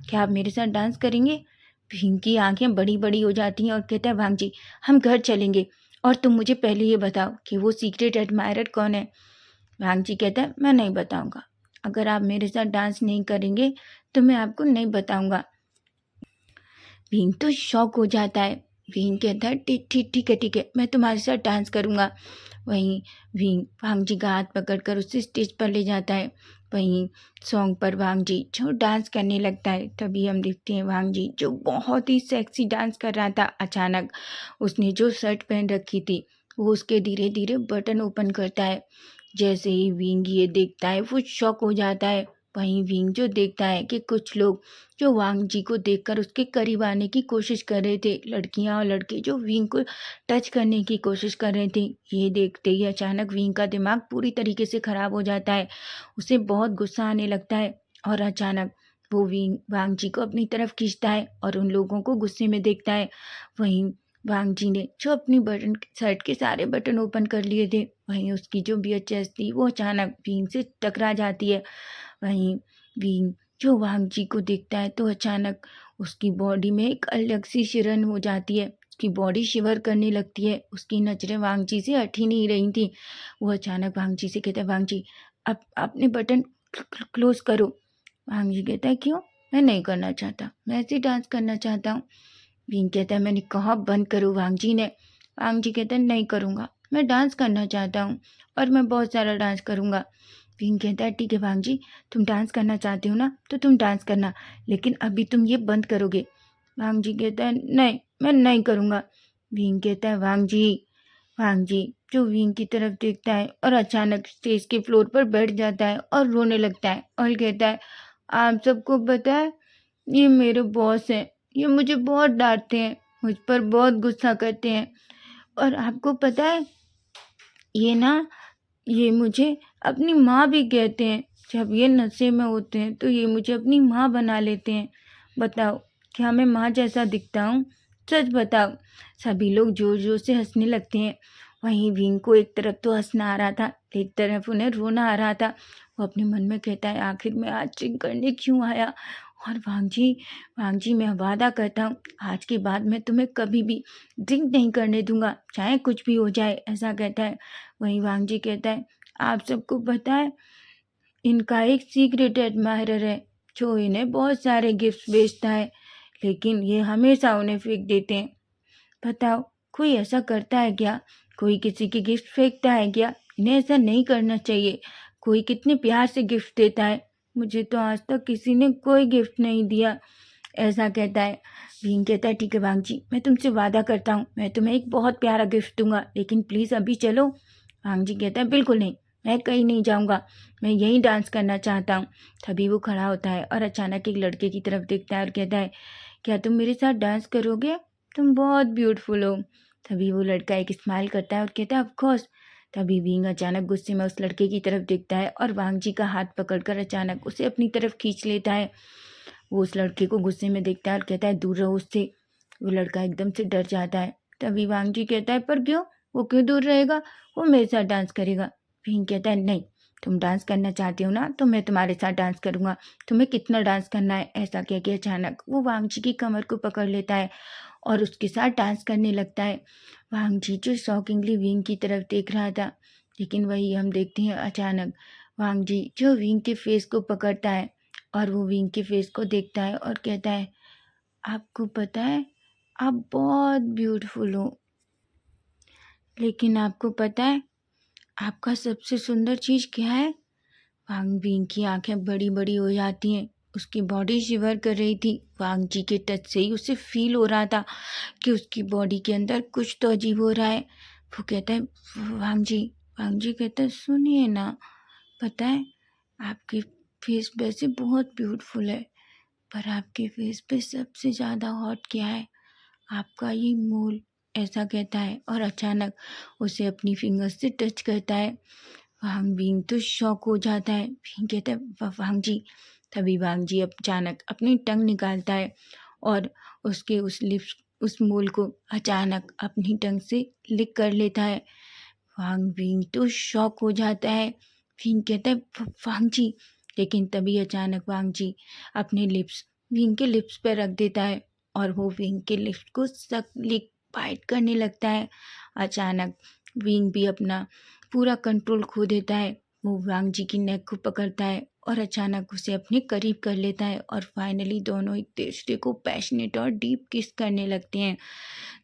क्या आप मेरे साथ डांस करेंगे? भीम की आंखें बड़ी बड़ी हो जाती हैं और कहता है, वांग जी हम घर चलेंगे और तुम मुझे पहले ये बताओ कि वो सीक्रेट एडमायरर कौन है। वांग जी कहता है, मैं नहीं बताऊंगा, अगर आप मेरे साथ डांस नहीं करेंगे तो मैं आपको नहीं बताऊंगा। भीम तो शॉक हो जाता है। भीम कहता है, ठीक ठीक ठीक है ठीक है, मैं तुम्हारे साथ डांस करूँगा। वहीं भीम वांग जी का हाथ पकड़कर उसे स्टेज पर ले जाता है। वहीं सॉन्ग पर वांग जी जो डांस करने लगता है, तभी हम देखते हैं वांग जी जो बहुत ही सेक्सी डांस कर रहा था, अचानक उसने जो शर्ट पहन रखी थी वो उसके धीरे धीरे बटन ओपन करता है। जैसे ही विंग ये देखता है वो शॉक हो जाता है। वहीं विंग जो देखता है कि कुछ लोग जो वांग जी को देखकर उसके करीब आने की कोशिश कर रहे थे, लड़कियां और लड़के जो विंग को टच करने की कोशिश कर रहे थे, ये देखते ही अचानक विंग का दिमाग पूरी तरीके से खराब हो जाता है। उसे बहुत गुस्सा आने लगता है और अचानक वो विंग वांग जी को अपनी तरफ खींचता है और उन लोगों को गुस्से में देखता है। वहीं वांग जी ने जो अपनी बटन शर्ट के सारे बटन ओपन कर लिए थे, वहीं उसकी जो बियर चेस्ट थी वो अचानक विंग से टकरा जाती है। वहीं विंग जो वांग जी को देखता है तो अचानक उसकी बॉडी में एक अलग सी शिरन हो जाती है, उसकी बॉडी शिवर करने लगती है, उसकी नजरें वांग जी से हट ही नहीं रही थी। वो अचानक वांग जी से कहता है, वांग जी अब अपने बटन क्लोज करो। वांग जी कहता है, क्यों? मैं नहीं करना चाहता, मैं ऐसे डांस करना चाहता हूँ। विंग कहता है, मैंने कहा बंद करो। वांग जी ने वांग जी कहता है, नहीं करूँगा, मैं डांस करना चाहता हूँ और मैं बहुत सारा डांस करूँगा। विंग कहता है, ठीक है वांग जी, तुम डांस करना चाहते हो ना तो तुम डांस करना, लेकिन अभी तुम ये बंद करोगे। वांग जी कहता है, नहीं मैं नहीं करूँगा। विंग कहता है, वांग जी जो विंग की तरफ देखता है और अचानक स्टेज के फ्लोर पर बैठ जाता है और रोने लगता है और कहता है, आप सबको पता है ये मेरे बॉस हैं, ये मुझे बहुत डांटते हैं, मुझ पर बहुत गुस्सा करते हैं और आपको पता है ये मुझे अपनी माँ भी कहते हैं। जब ये नशे में होते हैं तो ये मुझे अपनी माँ बना लेते हैं। बताओ क्या मैं माँ जैसा दिखता हूँ? सच बताओ। सभी लोग जोर जोर से हंसने लगते हैं। वहीं विंग को एक तरफ तो हंसना आ रहा था, एक तरफ उन्हें रोना आ रहा था। वो अपने मन में कहता है, आखिर मैं आज ड्रिंक करने क्यों आया? और वांग जी मैं वादा करता हूँ आज के बाद मैं तुम्हें कभी भी ड्रिंक नहीं करने दूंगा, चाहे कुछ भी हो जाए, ऐसा कहता है। वहीं वांग जी कहता है, आप सबको पता है इनका एक सीक्रेट एडमायरर है जो इन्हें बहुत सारे गिफ्ट भेजता है, लेकिन ये हमेशा उन्हें फेंक देते हैं। बताओ कोई ऐसा करता है क्या? कोई किसी की गिफ्ट फेंकता है क्या? इन्हें ऐसा नहीं करना चाहिए। कोई कितने प्यार से गिफ्ट देता है, मुझे तो आज तक किसी ने कोई गिफ्ट नहीं दिया। ऐसा कहता है। भीम कहता है ठीक है वांग जी, मैं तुमसे वादा करता हूँ मैं तुम्हें एक बहुत प्यारा गिफ्ट दूंगा, लेकिन प्लीज़ अभी चलो। वांग जी कहता है बिल्कुल नहीं, मैं कहीं नहीं जाऊँगा, मैं यहीं डांस करना चाहता हूँ। तभी वो खड़ा होता है और अचानक एक लड़के की तरफ देखता है और कहता है क्या तुम मेरे साथ डांस करोगे? तुम बहुत ब्यूटीफुल हो। तभी वो लड़का एक स्माइल करता है और कहता है ऑफ कोर्स। तभी विंग अचानक गुस्से में उस लड़के की तरफ देखता है और वांग जी का हाथ पकड़कर अचानक उसे अपनी तरफ खींच लेता है। वो उस लड़के को गुस्से में देखता है और कहता है दूर रहो उससे। वो लड़का एकदम से डर जाता है। तभी वांग जी कहता है पर क्यों? वो क्यों दूर रहेगा? वो मेरे साथ डांस करेगा। विंग कहता है नहीं, तुम डांस करना चाहती हो ना तो मैं तुम्हारे साथ डांस करूंगा, तुम्हें कितना डांस करना है। ऐसा कह के अचानक वो वांग जी की कमर को पकड़ लेता है और उसके साथ डांस करने लगता है। वांग जी जो शॉकिंगली विंग की तरफ देख रहा था, लेकिन वही हम देखते हैं अचानक वांग जी जो विंग के फेस को पकड़ता है और वो विंग के फेस को देखता है और कहता है आपको पता है आप बहुत ब्यूटीफुल हो, लेकिन आपको पता है आपका सबसे सुंदर चीज़ क्या है? वांग विंग की आंखें बड़ी बड़ी हो जाती हैं। उसकी बॉडी शिवर कर रही थी। वांग जी के टच से ही उसे फील हो रहा था कि उसकी बॉडी के अंदर कुछ तो अजीब हो रहा है। वो कहता है वांग जी। वांग जी कहता है सुनिए ना, पता है आपकी फेस वैसे बहुत ब्यूटीफुल है, पर आपके फेस पे सबसे ज़्यादा हॉट क्या है? आपका ये मोल। ऐसा कहता है और अचानक उसे अपनी फिंगर से टच करता है। वांग विंग तो शॉक हो जाता है। विंग कहता है वांग जी। तभी वांग जी अचानक अपनी टंग निकालता है और उसके उस मोल को अचानक अपनी टंग से लिक कर लेता है। वांग विंग तो शॉक हो जाता है। विंग कहता है वांग जी। लेकिन तभी अचानक वांग जी अपने लिप्स विंग के लिप्स पर रख देता है और वो विंग के लिप्स को लिक बाइट करने लगता है। अचानक विंग भी अपना पूरा कंट्रोल खो देता है। वो वांग जी की नेक को पकड़ता है और अचानक उसे अपने करीब कर लेता है और फाइनली दोनों एक दूसरे को पैशनेट और डीप किस करने लगते हैं।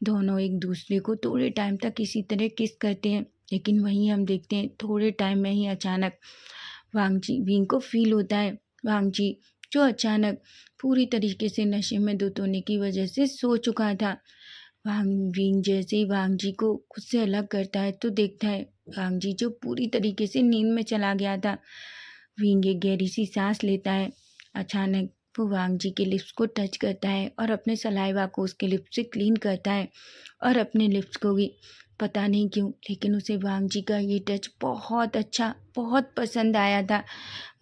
दोनों एक दूसरे को थोड़े टाइम तक इसी तरह किस करते हैं, लेकिन वहीं हम देखते हैं थोड़े टाइम में ही अचानक वांग जी विंग को फील होता है। वांग जी जो अचानक पूरी तरीके से नशे में धुत होने की वजह से सो चुका था। वांग विंग जैसे ही वांग जी को खुद से अलग करता है तो देखता है वांग जी जो पूरी तरीके से नींद में चला गया था। विंग एक गहरी सी सांस लेता है। अचानक वो वांग जी के लिप्स को टच करता है और अपने सलाइवा को उसके लिप्स से क्लीन करता है और अपने लिप्स को भी। पता नहीं क्यों लेकिन उसे वांग जी का ये टच बहुत अच्छा बहुत पसंद आया था।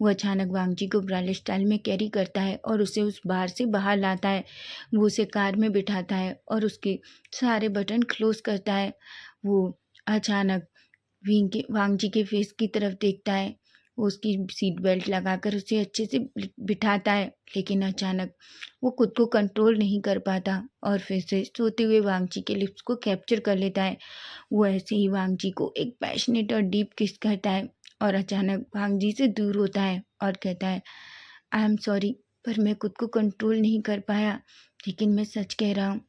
वो अचानक वांग जी को ब्राइडल स्टाइल में कैरी करता है और उसे उस बार से बाहर लाता है। वो उसे कार में बिठाता है और उसके सारे बटन क्लोज करता है। वो अचानक वांग जी के फेस की तरफ देखता है। वो उसकी सीट बेल्ट लगाकर उसे अच्छे से बिठाता है, लेकिन अचानक वो खुद को कंट्रोल नहीं कर पाता और फिर से सोते हुए वांग जी के लिप्स को कैप्चर कर लेता है। वो ऐसे ही वांग जी को एक पैशनेट और डीप किस करता है और अचानक वांग जी से दूर होता है और कहता है आई एम सॉरी, पर मैं खुद को कंट्रोल नहीं कर पाया। लेकिन मैं सच कह रहा हूँ,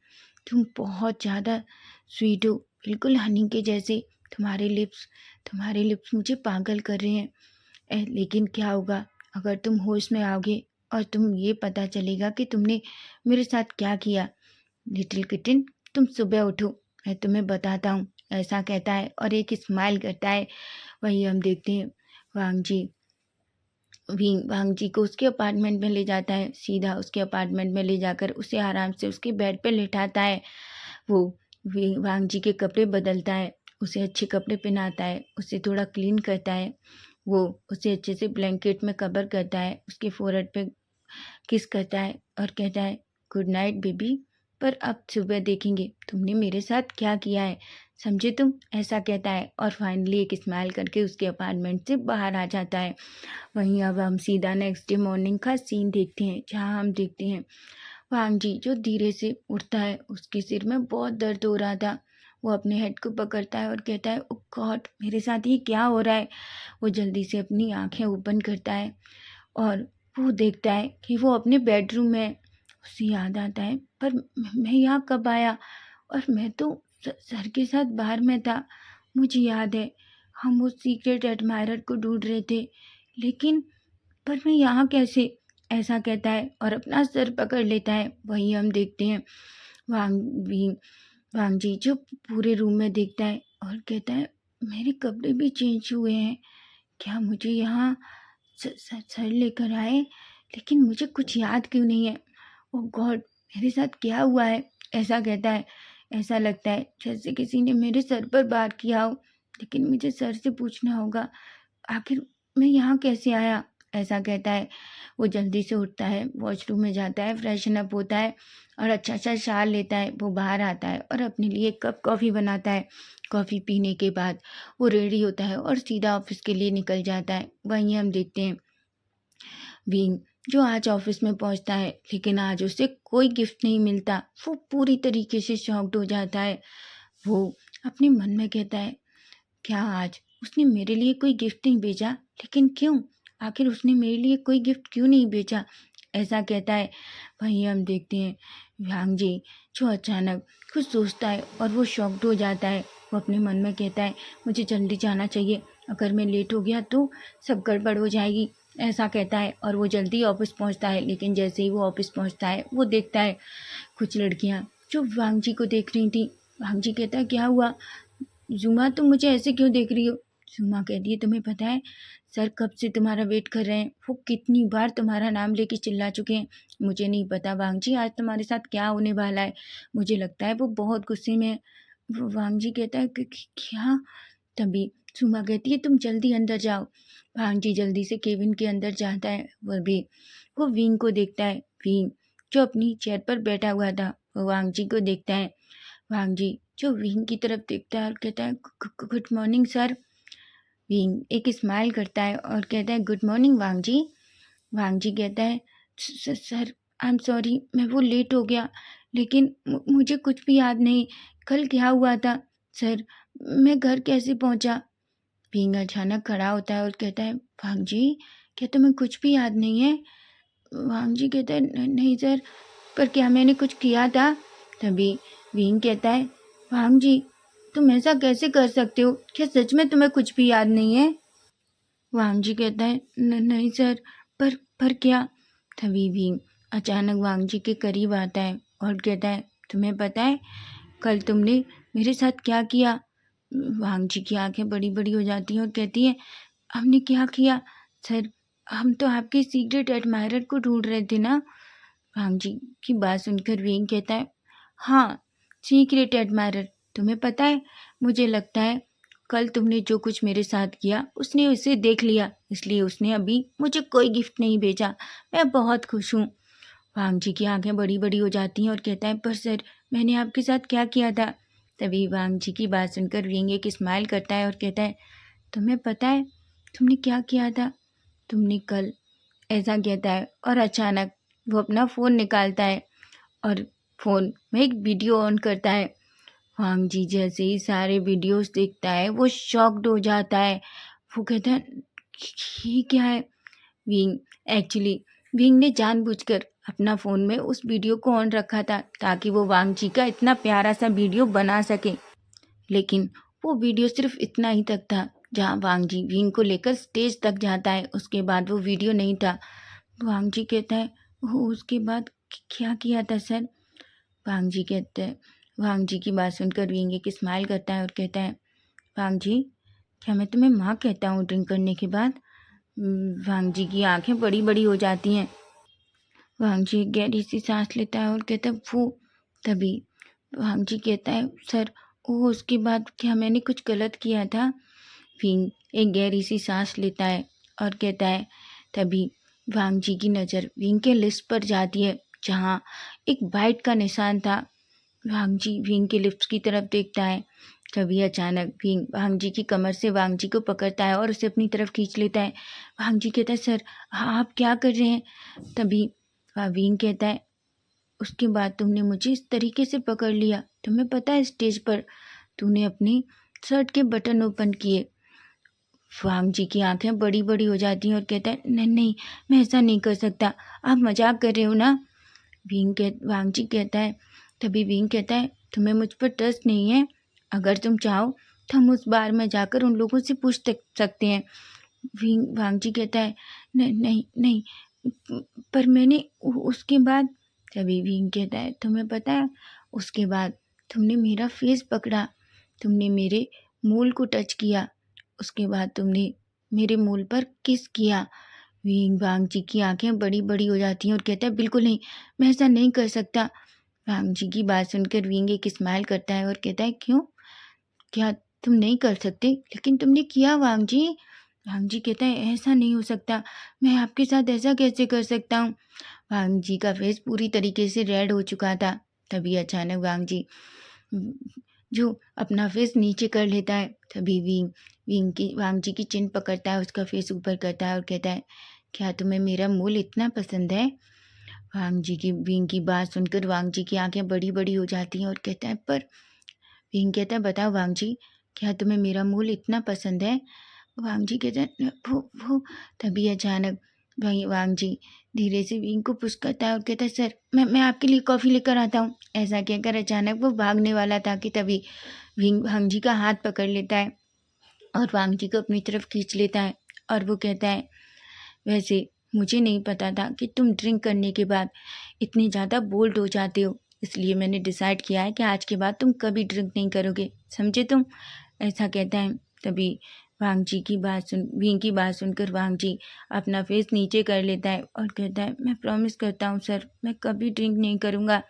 तुम बहुत ज़्यादा स्वीट हो, बिल्कुल हनी के जैसे। तुम्हारे लिप्स मुझे पागल कर रहे हैं। लेकिन क्या होगा अगर तुम होश में आओगे और तुम ये पता चलेगा कि तुमने मेरे साथ क्या किया। लिटिल किटन, तुम सुबह उठो, मैं तुम्हें बताता हूँ। ऐसा कहता है और एक स्माइल करता है। वही हम देखते हैं वांग जी वांग जी को उसके अपार्टमेंट में ले जाता है। सीधा उसके अपार्टमेंट में ले जाकर उसे आराम से उसके बेड पे लेटाता है। वो वांग जी के कपड़े बदलता है, उसे अच्छे कपड़े पहनाता है, उसे थोड़ा क्लीन करता है। वो उसे अच्छे से ब्लैंकेट में कवर करता है, उसके फोrehead पे किस करता है और कहता है गुड नाइट बेबी, पर अब सुबह देखेंगे तुमने मेरे साथ क्या किया है, समझे तुम। ऐसा कहता है और फाइनली एक स्माइल करके उसके अपार्टमेंट से बाहर आ जाता है। वहीं अब हम सीधा नेक्स्ट डे मॉर्निंग का सीन देखते हैं, जहाँ हम देखते हैं वांग जी जो धीरे से उठता है। उसके सिर में बहुत दर्द हो रहा था। वो अपने हेड को पकड़ता है और कहता है ओ गॉड, मेरे साथ ये क्या हो रहा है। वो जल्दी से अपनी आंखें ओपन करता है और वो देखता है कि वो अपने बेडरूम में है। उसे याद आता है पर मैं यहाँ कब आया, और मैं तो सर के साथ बाहर में था। मुझे याद है हम उस सीक्रेट एडमायरर को ढूंढ रहे थे, लेकिन पर मैं यहाँ कैसे, ऐसा कहता है और अपना सर पकड़ लेता है। वहीं हम देखते हैं वांग वी वांगजी जो पूरे रूम में देखता है और कहता है, मेरे कपड़े भी चेंज हुए हैं, क्या मुझे यहाँ सर लेकर आए, लेकिन मुझे कुछ याद क्यों नहीं है। ओह गॉड, मेरे साथ क्या हुआ है, ऐसा कहता है। ऐसा लगता है जैसे किसी ने मेरे सर पर वार किया हो, लेकिन मुझे सर से पूछना होगा आखिर मैं यहाँ कैसे आया, ऐसा कहता है। वो जल्दी से उठता है, वॉशरूम में जाता है, फ्रेशन अप होता है और अच्छा सा शाल लेता है। वो बाहर आता है और अपने लिए एक कप कॉफ़ी बनाता है। कॉफ़ी पीने के बाद वो रेडी होता है और सीधा ऑफिस के लिए निकल जाता है। वहीं हम देखते हैं विंग जो आज ऑफिस में पहुंचता है, लेकिन आज उसे कोई गिफ्ट नहीं मिलता। वो पूरी तरीके से शॉक्ड हो जाता है। वो अपने मन में कहता है, क्या आज उसने मेरे लिए कोई गिफ्ट नहीं भेजा, लेकिन क्यों, आखिर उसने मेरे लिए कोई गिफ्ट क्यों नहीं भेजा, ऐसा कहता है। वहीं हम देखते हैं व्यांग जी जो अचानक कुछ सोचता है और वो शॉक्ड हो जाता है। वो अपने मन में कहता है, मुझे जल्दी जाना चाहिए, अगर मैं लेट हो गया तो सब गड़बड़ हो जाएगी, ऐसा कहता है। और वो जल्दी ऑफिस पहुंचता है, लेकिन जैसे ही वो ऑफिस पहुंचता है वो देखता है कुछ लड़कियां जो वांग जी को देख रही थी। वांग जी कहता है, क्या हुआ जुमा, तुम मुझे ऐसे क्यों देख रही हो। जुमा कहती है, तुम्हें पता है सर कब से तुम्हारा वेट कर रहे हैं, वो कितनी बार तुम्हारा नाम लेके चिल्ला चुके हैं। मुझे नहीं पता वांग जी आज तुम्हारे साथ क्या होने वाला है, मुझे लगता है वो बहुत गुस्से में है। वो वांग जी कहता है कि क्या, तभी जुमा कहती है, तुम जल्दी अंदर जाओ। वांग जी जल्दी से केबिन के अंदर जाता है। वह भी वो विंग को देखता है। विंग जो अपनी चेयर पर बैठा हुआ था वो वांग जी को देखता है। वांग जी जो विंग की तरफ देखता है और कहता है, गुड मॉर्निंग सर। विंग एक स्माइल करता है और कहता है, गुड मॉर्निंग वांग जी। वांग जी कहता है, सर आई एम सॉरी, मैं वो लेट हो गया, लेकिन मुझे कुछ भी याद नहीं, कल क्या हुआ था सर, मैं घर कैसे पहुंचा। विंग अचानक खड़ा होता है और कहता है, वांग जी क्या तुम्हें कुछ भी याद नहीं है। वांग जी कहता है, नहीं सर, पर क्या मैंने कुछ किया था। तभी विंग कहता है, वांग जी तुम ऐसा कैसे कर सकते हो, क्या सच में तुम्हें कुछ भी याद नहीं है। वांग जी कहता है, नहीं सर, पर क्या। तभी विंग अचानक वांग जी के करीब आता है और कहता है, तुम्हें पता है कल तुमने मेरे साथ क्या किया। वांग जी की आंखें बड़ी बड़ी हो जाती हैं और कहती है, हमने क्या किया सर, हम तो आपके सीक्रेट एडमायरर को ढूंढ रहे थे ना। वांग जी की बात सुनकर विंग कहता है, हाँ सीक्रेट एडमायरर, तुम्हें पता है मुझे लगता है कल तुमने जो कुछ मेरे साथ किया उसने उसे देख लिया, इसलिए उसने अभी मुझे कोई गिफ्ट नहीं भेजा। मैं बहुत खुश हूँ। वांग जी की आंखें बड़ी बड़ी हो जाती हैं और कहता है, पर सर मैंने आपके साथ क्या किया था। तभी वांग जी की बात सुनकर विंग एक स्माइल करता है और कहता है, तुम्हें पता है तुमने क्या किया था, तुमने कल, ऐसा कहता है। और अचानक वो अपना फ़ोन निकालता है और फ़ोन में एक वीडियो ऑन करता है। वांग जी जैसे ही सारे वीडियोस देखता है वो शॉक्ड हो जाता है। वो कहता है, ये क्या है। विंग एक्चुअली विंग ने जानबूझकर अपना फ़ोन में उस वीडियो को ऑन रखा था ताकि वो वांग जी का इतना प्यारा सा वीडियो बना सके, लेकिन वो वीडियो सिर्फ इतना ही तक था जहाँ वांग जी विंग को लेकर स्टेज तक जाता है, उसके बाद वो वीडियो नहीं था। वांग जी कहता है, वो उसके बाद क्या किया था सर। वांग जी कहते हैं, वांग जी की बात सुनकर विंग एक स्माइल करता है और कहता है, वांग जी क्या मैं तुम्हें माँ कहता हूँ ड्रिंक करने के बाद। वांग जी की आंखें बड़ी बड़ी हो जाती हैं। वांग जी गहरी सी सांस लेता है और कहता है, वो। तभी वांग जी कहता है, सर वो उसके बाद क्या मैंने कुछ गलत किया था। विंग एक गहरी सी सांस लेता है और कहता है। तभी वांग जी की नज़र विंग के लिप्स पर जाती है जहाँ एक बाइट का निशान था। वांग जी विंग के लिप्स की तरफ देखता है। तभी अचानक विंग वांग जी की कमर से वांग जी को पकड़ता है और उसे अपनी तरफ खींच लेता है। वांग जी कहता है, सर आप क्या कर रहे हैं। तभी विंग कहता है, उसके बाद तुमने मुझे इस तरीके से पकड़ लिया, तुम्हें पता है स्टेज पर तूने अपनी शर्ट के बटन ओपन किए। वांग जी की आंखें बड़ी बड़ी हो जाती हैं और कहता है, नहीं नहीं, मैं ऐसा नहीं कर सकता, आप मजाक कर रहे हो ना। वांग जी कहता है। तभी विंग कहता है, तुम्हें मुझ पर ट्रस्ट नहीं है, अगर तुम चाहो तो हम उस बार में जाकर उन लोगों से पूछ सकते हैं। वांगजी कहता है, नहीं नहीं नहीं, पर मैंने उसके बाद। तभी विंग कहता है, तुम्हें पता है उसके बाद तुमने मेरा फेस पकड़ा, तुमने मेरे मूल को टच किया, उसके बाद तुमने मेरे मूल पर किस किया। वांगजी की आंखें बड़ी बड़ी हो जाती हैं और कहता है, बिल्कुल नहीं, मैं ऐसा नहीं कर सकता। वांगजी की बात सुनकर विंग एक स्माइल करता है और कहता है, क्यों, क्या तुम नहीं कर सकते? लेकिन तुमने किया वांगजी। वांगजी कहता है, ऐसा नहीं हो सकता, मैं आपके साथ ऐसा कैसे कर सकता हूँ। वांगजी का फेस पूरी तरीके से रेड हो चुका था। तभी अचानक जो अपना फेस नीचे कर लेता है। तभी वांगजी की चिन पकड़ता है, उसका फेस ऊपर करता है और कहता है, क्या तुम्हें मेरा मूल इतना पसंद है? विंग की बात सुनकर वांगजी की आंखें बड़ी बड़ी हो जाती हैं और कहता है, पर विंग कहता है, बताओ वांगजी, क्या तुम्हें मेरा मूल इतना पसंद है? वांगजी कहता है, वो। तभी अचानक वांगजी धीरे से विंग को पुश करता है और कहता है, सर मैं आपके लिए कॉफ़ी लेकर आता हूँ। ऐसा कहकर अचानक वो भागने वाला था कि तभी विंग वांगजी का हाथ पकड़ लेता है और वांगजी को अपनी तरफ खींच लेता है और वो कहता है, वैसे मुझे नहीं पता था कि तुम ड्रिंक करने के बाद इतनी ज़्यादा बोल्ड हो जाते हो, इसलिए मैंने डिसाइड किया है कि आज के बाद तुम कभी ड्रिंक नहीं करोगे, समझे तुम। ऐसा कहता है। तभी विंग की बात सुनकर वांगजी अपना फेस नीचे कर लेता है और कहता है, मैं प्रॉमिस करता हूँ सर, मैं कभी ड्रिंक नहीं करूँगा।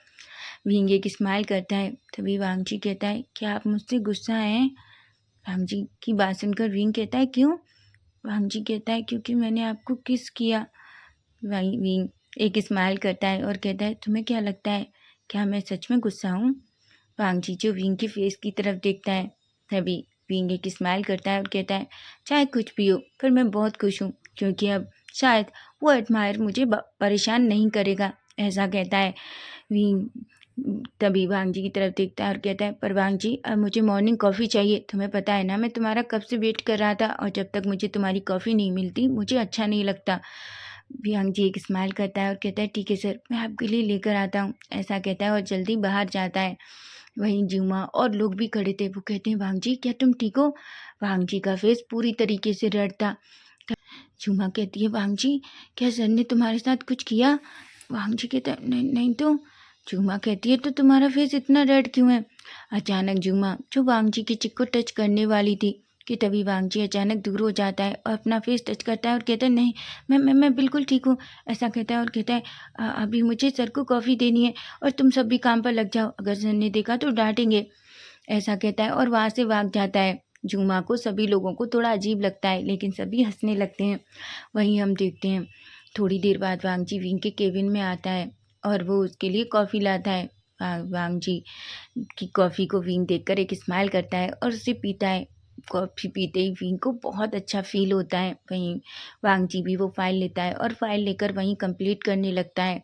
विंग एक स्माइल करता है। तभी वांगजी कहता है, क्या आप मुझसे गुस्सा हैं? वांगजी की बात सुनकर विंग कहता है, क्यों? वांगजी कहता है, क्योंकि मैंने आपको किस किया। विंग एक स्माइल करता है और कहता है, तुम्हें क्या लगता है, क्या मैं सच में गुस्सा हूँ? वांगजी जो विंग के फेस की तरफ देखता है। तभी विंग एक स्माइल करता है और कहता है, चाहे कुछ भी हो, पर मैं बहुत खुश हूँ, क्योंकि अब शायद वो एडमायर मुझे परेशान नहीं करेगा। ऐसा कहता है विंग। तभी वांगजी की तरफ देखता है और कहता है, पर वांगजी, अब मुझे मॉर्निंग कॉफ़ी चाहिए। तुम्हें पता है ना, मैं तुम्हारा कब से वेट कर रहा था, और जब तक मुझे तुम्हारी कॉफ़ी नहीं मिलती मुझे अच्छा नहीं लगता। वांगजी एक स्माइल करता है और कहता है, ठीक है सर, मैं आपके लिए लेकर आता हूँ। ऐसा कहता है और जल्दी बाहर जाता है। वहीं जुमा और लोग भी खड़े थे। वो कहते हैं, वांगजी, क्या तुम ठीक हो? वांगजी का फेस पूरी तरीके से रेड था। जुमा कहती है, वांगजी, क्या सर ने तुम्हारे साथ कुछ किया? वांगजी कहता है, नहीं नहीं तो। जुमा कहती है, तो तुम्हारा फेस इतना रेड क्यों है? अचानक जुमा जो वांगजी की चिक को टच करने वाली थी कि तभी वांगजी अचानक दूर हो जाता है और अपना फेस टच करता है और कहता है, नहीं, मैं बिल्कुल ठीक हूँ। ऐसा कहता है और कहता है, अभी मुझे सर को कॉफ़ी देनी है और तुम सब भी काम पर लग जाओ, अगर सर ने देखा तो डांटेंगे। ऐसा कहता है और वहाँ से भाग जाता है। जुमा को सभी लोगों को थोड़ा अजीब लगता है, लेकिन सभी हंसने लगते हैं। वहीं हम देखते हैं थोड़ी देर बाद वांगजी विंग के केबिन में आता है और वो उसके लिए कॉफ़ी लाता है। वांगजी की कॉफ़ी को विंग देखकर एक स्माइल करता है और उसे पीता है। कॉफ़ी पीते ही विंग को बहुत अच्छा फील होता है। वहीं वांगजी भी वो फाइल लेता है और फाइल लेकर वहीं कंप्लीट करने लगता है।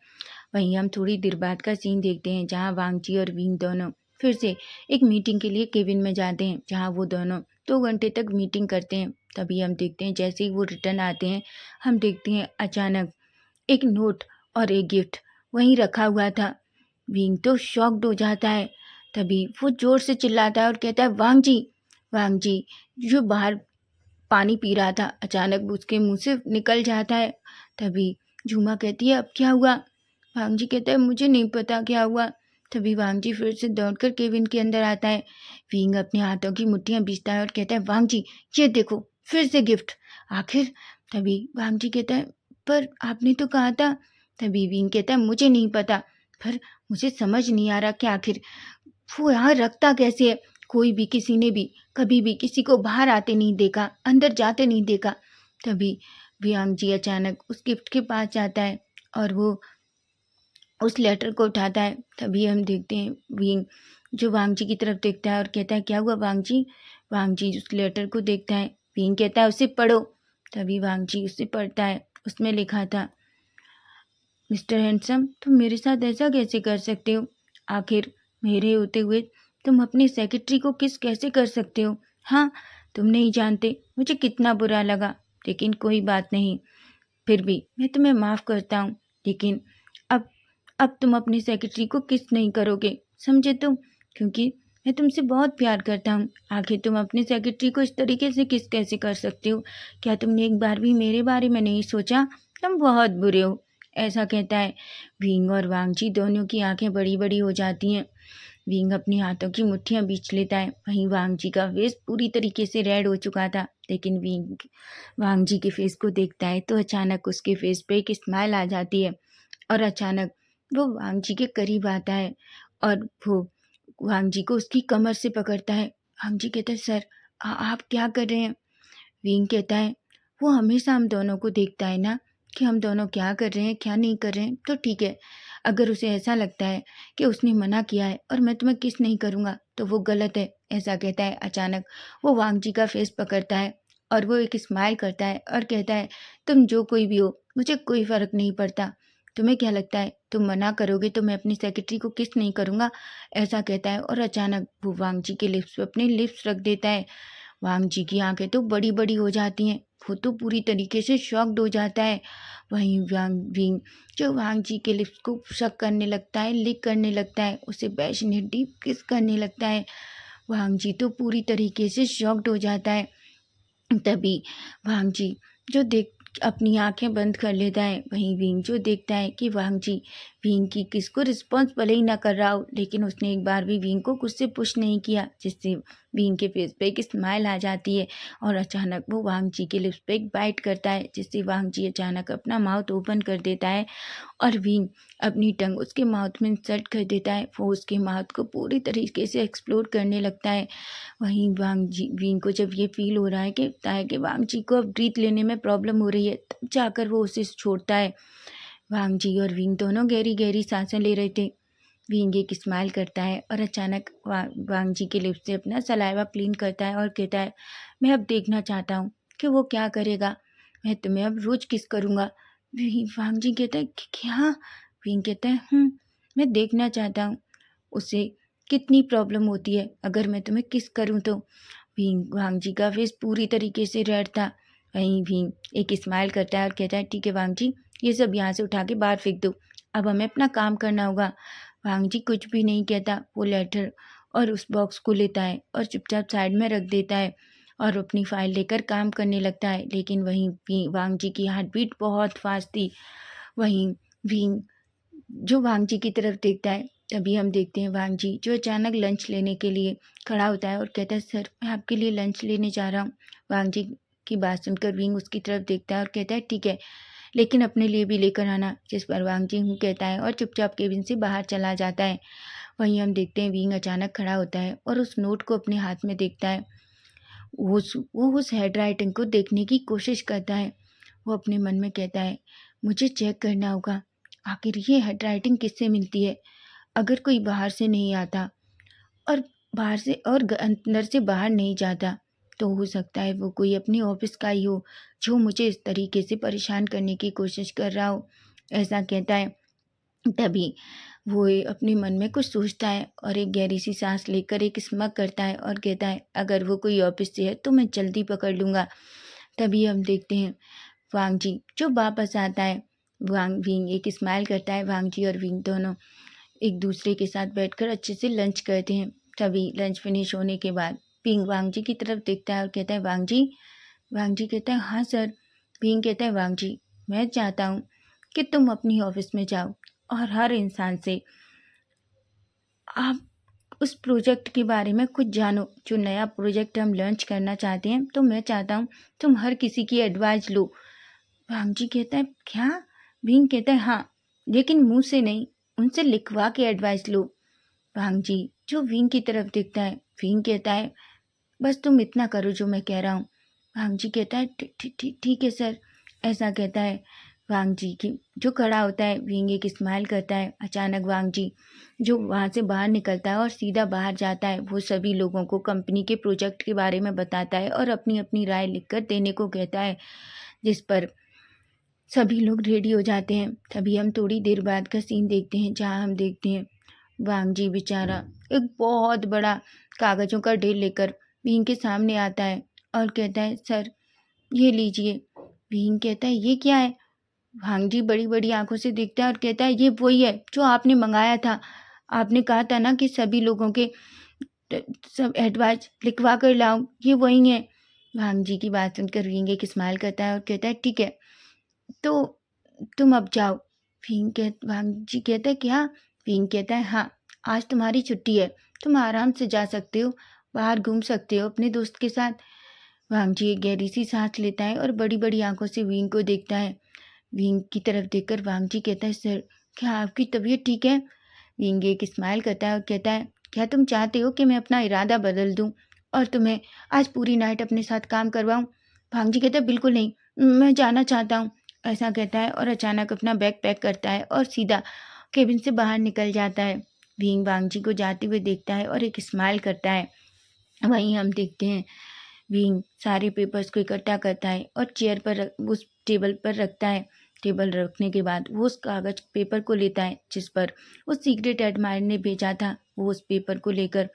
वहीं हम थोड़ी देर बाद का सीन देखते हैं, जहाँ वांगजी और विंग दोनों फिर से एक मीटिंग के लिए केबिन में जाते हैं, जहाँ वो दोनों 2 घंटे तक मीटिंग करते हैं। तभी हम देखते हैं, जैसे ही वो रिटर्न आते हैं, हम देखते हैं अचानक एक नोट और एक गिफ्ट वहीं रखा हुआ था। विंग तो शॉक्ड हो जाता है। तभी वो जोर से चिल्लाता है और कहता है, वांगजी। वांगजी जो बाहर पानी पी रहा था, अचानक उसके मुंह से निकल जाता है। तभी झूमा कहती है, अब क्या हुआ? वांगजी कहता है, मुझे नहीं पता क्या हुआ। तभी वांगजी फिर से दौड़कर केबिन के अंदर आता है। विंग अपने हाथों की मुट्ठियां बीचता है और कहता है, वांगजी, ये देखो, फिर से गिफ्ट, आखिर। तभी वांगजी कहता है, पर आपने तो कहा था। तभी विंग कहता है, मुझे नहीं पता, पर मुझे समझ नहीं आ रहा कि आखिर वो यहाँ रखता कैसे है। कोई भी, किसी ने भी कभी भी किसी को बाहर आते नहीं देखा, अंदर जाते नहीं देखा। तभी वियांगजी अचानक उस गिफ्ट के पास जाता है और वो उस लेटर को उठाता है। तभी हम देखते हैं विंग जो वांगजी की तरफ देखता है और कहता है, क्या हुआ वांगजी? वांगजी उस लेटर को देखता है। विंग कहता है, उसे पढ़ो। तभी वांगजी उसे पढ़ता है। उसमें लिखा था, मिस्टर हैंडसम, तुम मेरे साथ ऐसा कैसे कर सकते हो? आखिर मेरे होते हुए तुम अपनी सेक्रेटरी को किस कैसे कर सकते हो? हाँ, तुम नहीं जानते मुझे कितना बुरा लगा, लेकिन कोई बात नहीं, फिर भी मैं तुम्हें माफ़ करता हूँ। लेकिन अब अब तुम अपनी सेक्रेटरी को किस नहीं करोगे, समझे तुम? क्योंकि मैं तुमसे बहुत प्यार करता हूँ। आखिर तुम अपनी सेक्रेटरी को इस तरीके से कैसे कर सकते हो? क्या तुमने एक बार भी मेरे बारे में नहीं सोचा? तुम बहुत बुरे हो। ऐसा कहता है। विंग और वांगजी दोनों की आंखें बड़ी बड़ी हो जाती हैं। विंग अपनी हाथों की मुट्ठियां बींच लेता है। वहीं वांगजी का फेस पूरी तरीके से रेड हो चुका था, लेकिन विंग वांगजी के फेस को देखता है तो अचानक उसके फेस पे एक स्माइल आ जाती है और अचानक वो वांगजी के करीब आता है और वो वांगजी को उसकी कमर से पकड़ता है। वांगजी कहता है, सर आप क्या कर रहे हैं? विंग कहता है, वो हमेशा हम दोनों को देखता है ना कि हम दोनों क्या कर रहे हैं क्या नहीं कर रहे हैं, तो ठीक है। अगर उसे ऐसा लगता है कि उसने मना किया है और मैं तुम्हें किस नहीं करूँगा तो वो गलत है, ऐसा कहता है। अचानक वो वांगजी का फेस पकड़ता है और वो एक स्माइल करता है और कहता है, तुम जो कोई भी हो मुझे कोई फ़र्क नहीं पड़ता। तुम्हें क्या लगता है तुम मना करोगे तो मैं अपनी सेक्रेटरी को किस नहीं करूँगा, ऐसा कहता है। और अचानक वो वांगजी के लिप्स पे अपने लिप्स रख देता है। वांगजी की आंखें तो बड़ी बड़ी हो जाती हैं। वो तो पूरी तरीके से शॉक्ड हो जाता है। वहीं विंग जो वांगजी के लिप्स को शक करने लगता है, लिक करने लगता है, उसे पैशनेट डीप किस करने लगता है। वांगजी तो पूरी तरीके से शॉक्ड हो जाता है। तभी वांगजी जो देख अपनी आंखें बंद कर लेता है। वहीं विंग जो देखता है कि वांगजी विंग की किस को रिस्पॉन्स भले ही ना कर रहा हो, लेकिन उसने एक बार भी विंग को कुछ से पुश नहीं किया, जिससे विंग के फेस पे एक स्माइल आ जाती है। और अचानक वो वांगजी के लिप्स पे एक बाइट करता है, जिससे वांगजी अचानक अपना माउथ ओपन कर देता है और विंग अपनी टंग उसके माउथ में इंसर्ट कर देता है। वो उसके माउथ को पूरी तरीके से एक्सप्लोर करने लगता है। वहीं विंग को जब ये फील हो रहा है कि वांगजी को अब ब्रीथ लेने में प्रॉब्लम हो रही है, तब जाकर वो उसे छोड़ता है। वांगजी और विंग दोनों गहरी गहरी सांसें ले रहे थे। विंग एक स्माइल करता है और अचानक वांगजी के लिप्स से अपना सलाइवा क्लीन करता है और कहता है, मैं अब देखना चाहता हूँ कि वो क्या करेगा। मैं तुम्हें अब रोज किस करूँगा। वांगजी कहता है, क्या? विंग कहता है, मैं देखना चाहता हूँ उसे कितनी प्रॉब्लम होती है अगर मैं तुम्हें किस करूँ तो। वांगजी का फेस पूरी तरीके से रेड था। वहीं विंग एक स्माइल करता है और कहता है, ठीक है वांगजी, ये सब यहाँ से उठा के बाहर फेंक दो, अब हमें अपना काम करना होगा। वांगजी कुछ भी नहीं कहता, वो लेटर और उस बॉक्स को लेता है और चुपचाप साइड में रख देता है और अपनी फाइल लेकर काम करने लगता है। लेकिन वहीं वांगजी की हार्ट बीट बहुत फास्ट थी। वहीं विंग जो वांगजी की तरफ देखता है, तभी हम देखते हैं वांगजी जो अचानक लंच लेने के लिए खड़ा होता है और कहता है, सर मैं आपके लिए लंच लेने जा रहा हूँ। वांगजी की बात सुनकर विंग उसकी तरफ देखता है और कहता है, ठीक है, लेकिन अपने लिए भी लेकर आना। जिस पर वांगजी कहता है और चुपचाप केबिन से बाहर चला जाता है। वहीं हम देखते हैं विंग अचानक खड़ा होता है और उस नोट को अपने हाथ में देखता है। वो उस हैंड राइटिंग को देखने की कोशिश करता है। वो अपने मन में कहता है, मुझे चेक करना होगा आखिर ये हैंड राइटिंग किससे मिलती है। अगर कोई बाहर से नहीं आता और बाहर से और अंदर से बाहर नहीं जाता, तो हो सकता है वो कोई अपने ऑफिस का ही हो जो मुझे इस तरीके से परेशान करने की कोशिश कर रहा हो, ऐसा कहता है। तभी वो अपने मन में कुछ सोचता है और एक गहरी सी सांस लेकर एक स्मग करता है और कहता है, अगर वो कोई ऑफिस से है तो मैं जल्दी पकड़ लूँगा। तभी हम देखते हैं वांगजी जो वापस आता है। विंग एक स्माइल करता है। वांगजी और विंग दोनों एक दूसरे के साथ बैठकर अच्छे से लंच करते हैं। तभी लंच फिनिश होने के बाद विंग वांगजी की तरफ देखता है और कहता है, वांगजी। वांगजी कहता है, हाँ सर। विंग कहता है, वांगजी मैं चाहता हूँ कि तुम अपनी ऑफिस में जाओ और हर इंसान से आप उस प्रोजेक्ट के बारे में कुछ जानो, जो नया प्रोजेक्ट हम लॉन्च करना चाहते हैं, तो मैं चाहता हूँ तुम हर किसी की एडवाइस लो। वांगजी कहता है, क्या? विंग कहता है, हाँ, लेकिन मुंह से नहीं, उनसे लिखवा के एडवाइस लो। वांगजी जो विंग की तरफ देखता है। विंग कहता है, बस तुम इतना करो जो मैं कह रहा हूँ। वांगजी कहता है, ठीक है सर, ऐसा कहता है। वांगजी की जो खड़ा होता है। विंग एक स्माइल करता है। अचानक वांगजी जो वहाँ से बाहर निकलता है और सीधा बाहर जाता है। वो सभी लोगों को कंपनी के प्रोजेक्ट के बारे में बताता है और अपनी अपनी राय लिखकर देने को कहता है, जिस पर सभी लोग रेडी हो जाते हैं। तभी हम थोड़ी देर बाद का सीन देखते हैं, जहाँ हम देखते हैं वांगजी बेचारा एक बहुत बड़ा कागज़ों का ढेर लेकर भीम के सामने आता है और कहता है, सर ये लीजिए। भीम कहता है, ये क्या है? वांगजी बड़ी बड़ी आंखों से देखता है और कहता है, ये वही है जो आपने मंगाया था। आपने कहा था ना कि सभी लोगों के सब एडवाइस लिखवा कर लाऊं, ये वही है। वांग जी की बात सुनकर विंग एक स्माइल करता है और कहता है ठीक है, तो तुम अब जाओ। वांग जी कहता है क्या? विंग कहता है हाँ, आज तुम्हारी छुट्टी है, तुम आराम से जा सकते हो, बाहर घूम सकते हो अपने दोस्त के साथ। वांग जी एक गहरी सी सांस लेता है और बड़ी बड़ी आंखों से विंग को देखता है। विंग की तरफ देखकर वांग जी कहता है सर, क्या आपकी तबीयत ठीक है? विंग एक स्माइल करता है और कहता है क्या तुम चाहते हो कि मैं अपना इरादा बदल दूं और तुम्हें आज पूरी नाइट अपने साथ काम करवाऊं? वांग जी कहता है बिल्कुल नहीं, मैं जाना चाहता हूँ, ऐसा कहता है और अचानक अपना बैग पैक करता है और सीधा केबिन से बाहर निकल जाता है। विंग वांग जी को जाते हुए देखता है और एक स्माइल करता है। वहीं हम देखते हैं विंग सारे पेपर्स को इकट्ठा करता है और चेयर पर उस टेबल पर रखता है। टेबल रखने के बाद वो उस कागज पेपर को लेता है जिस पर उस सीक्रेट एडमायर ने भेजा था। वो उस पेपर को लेकर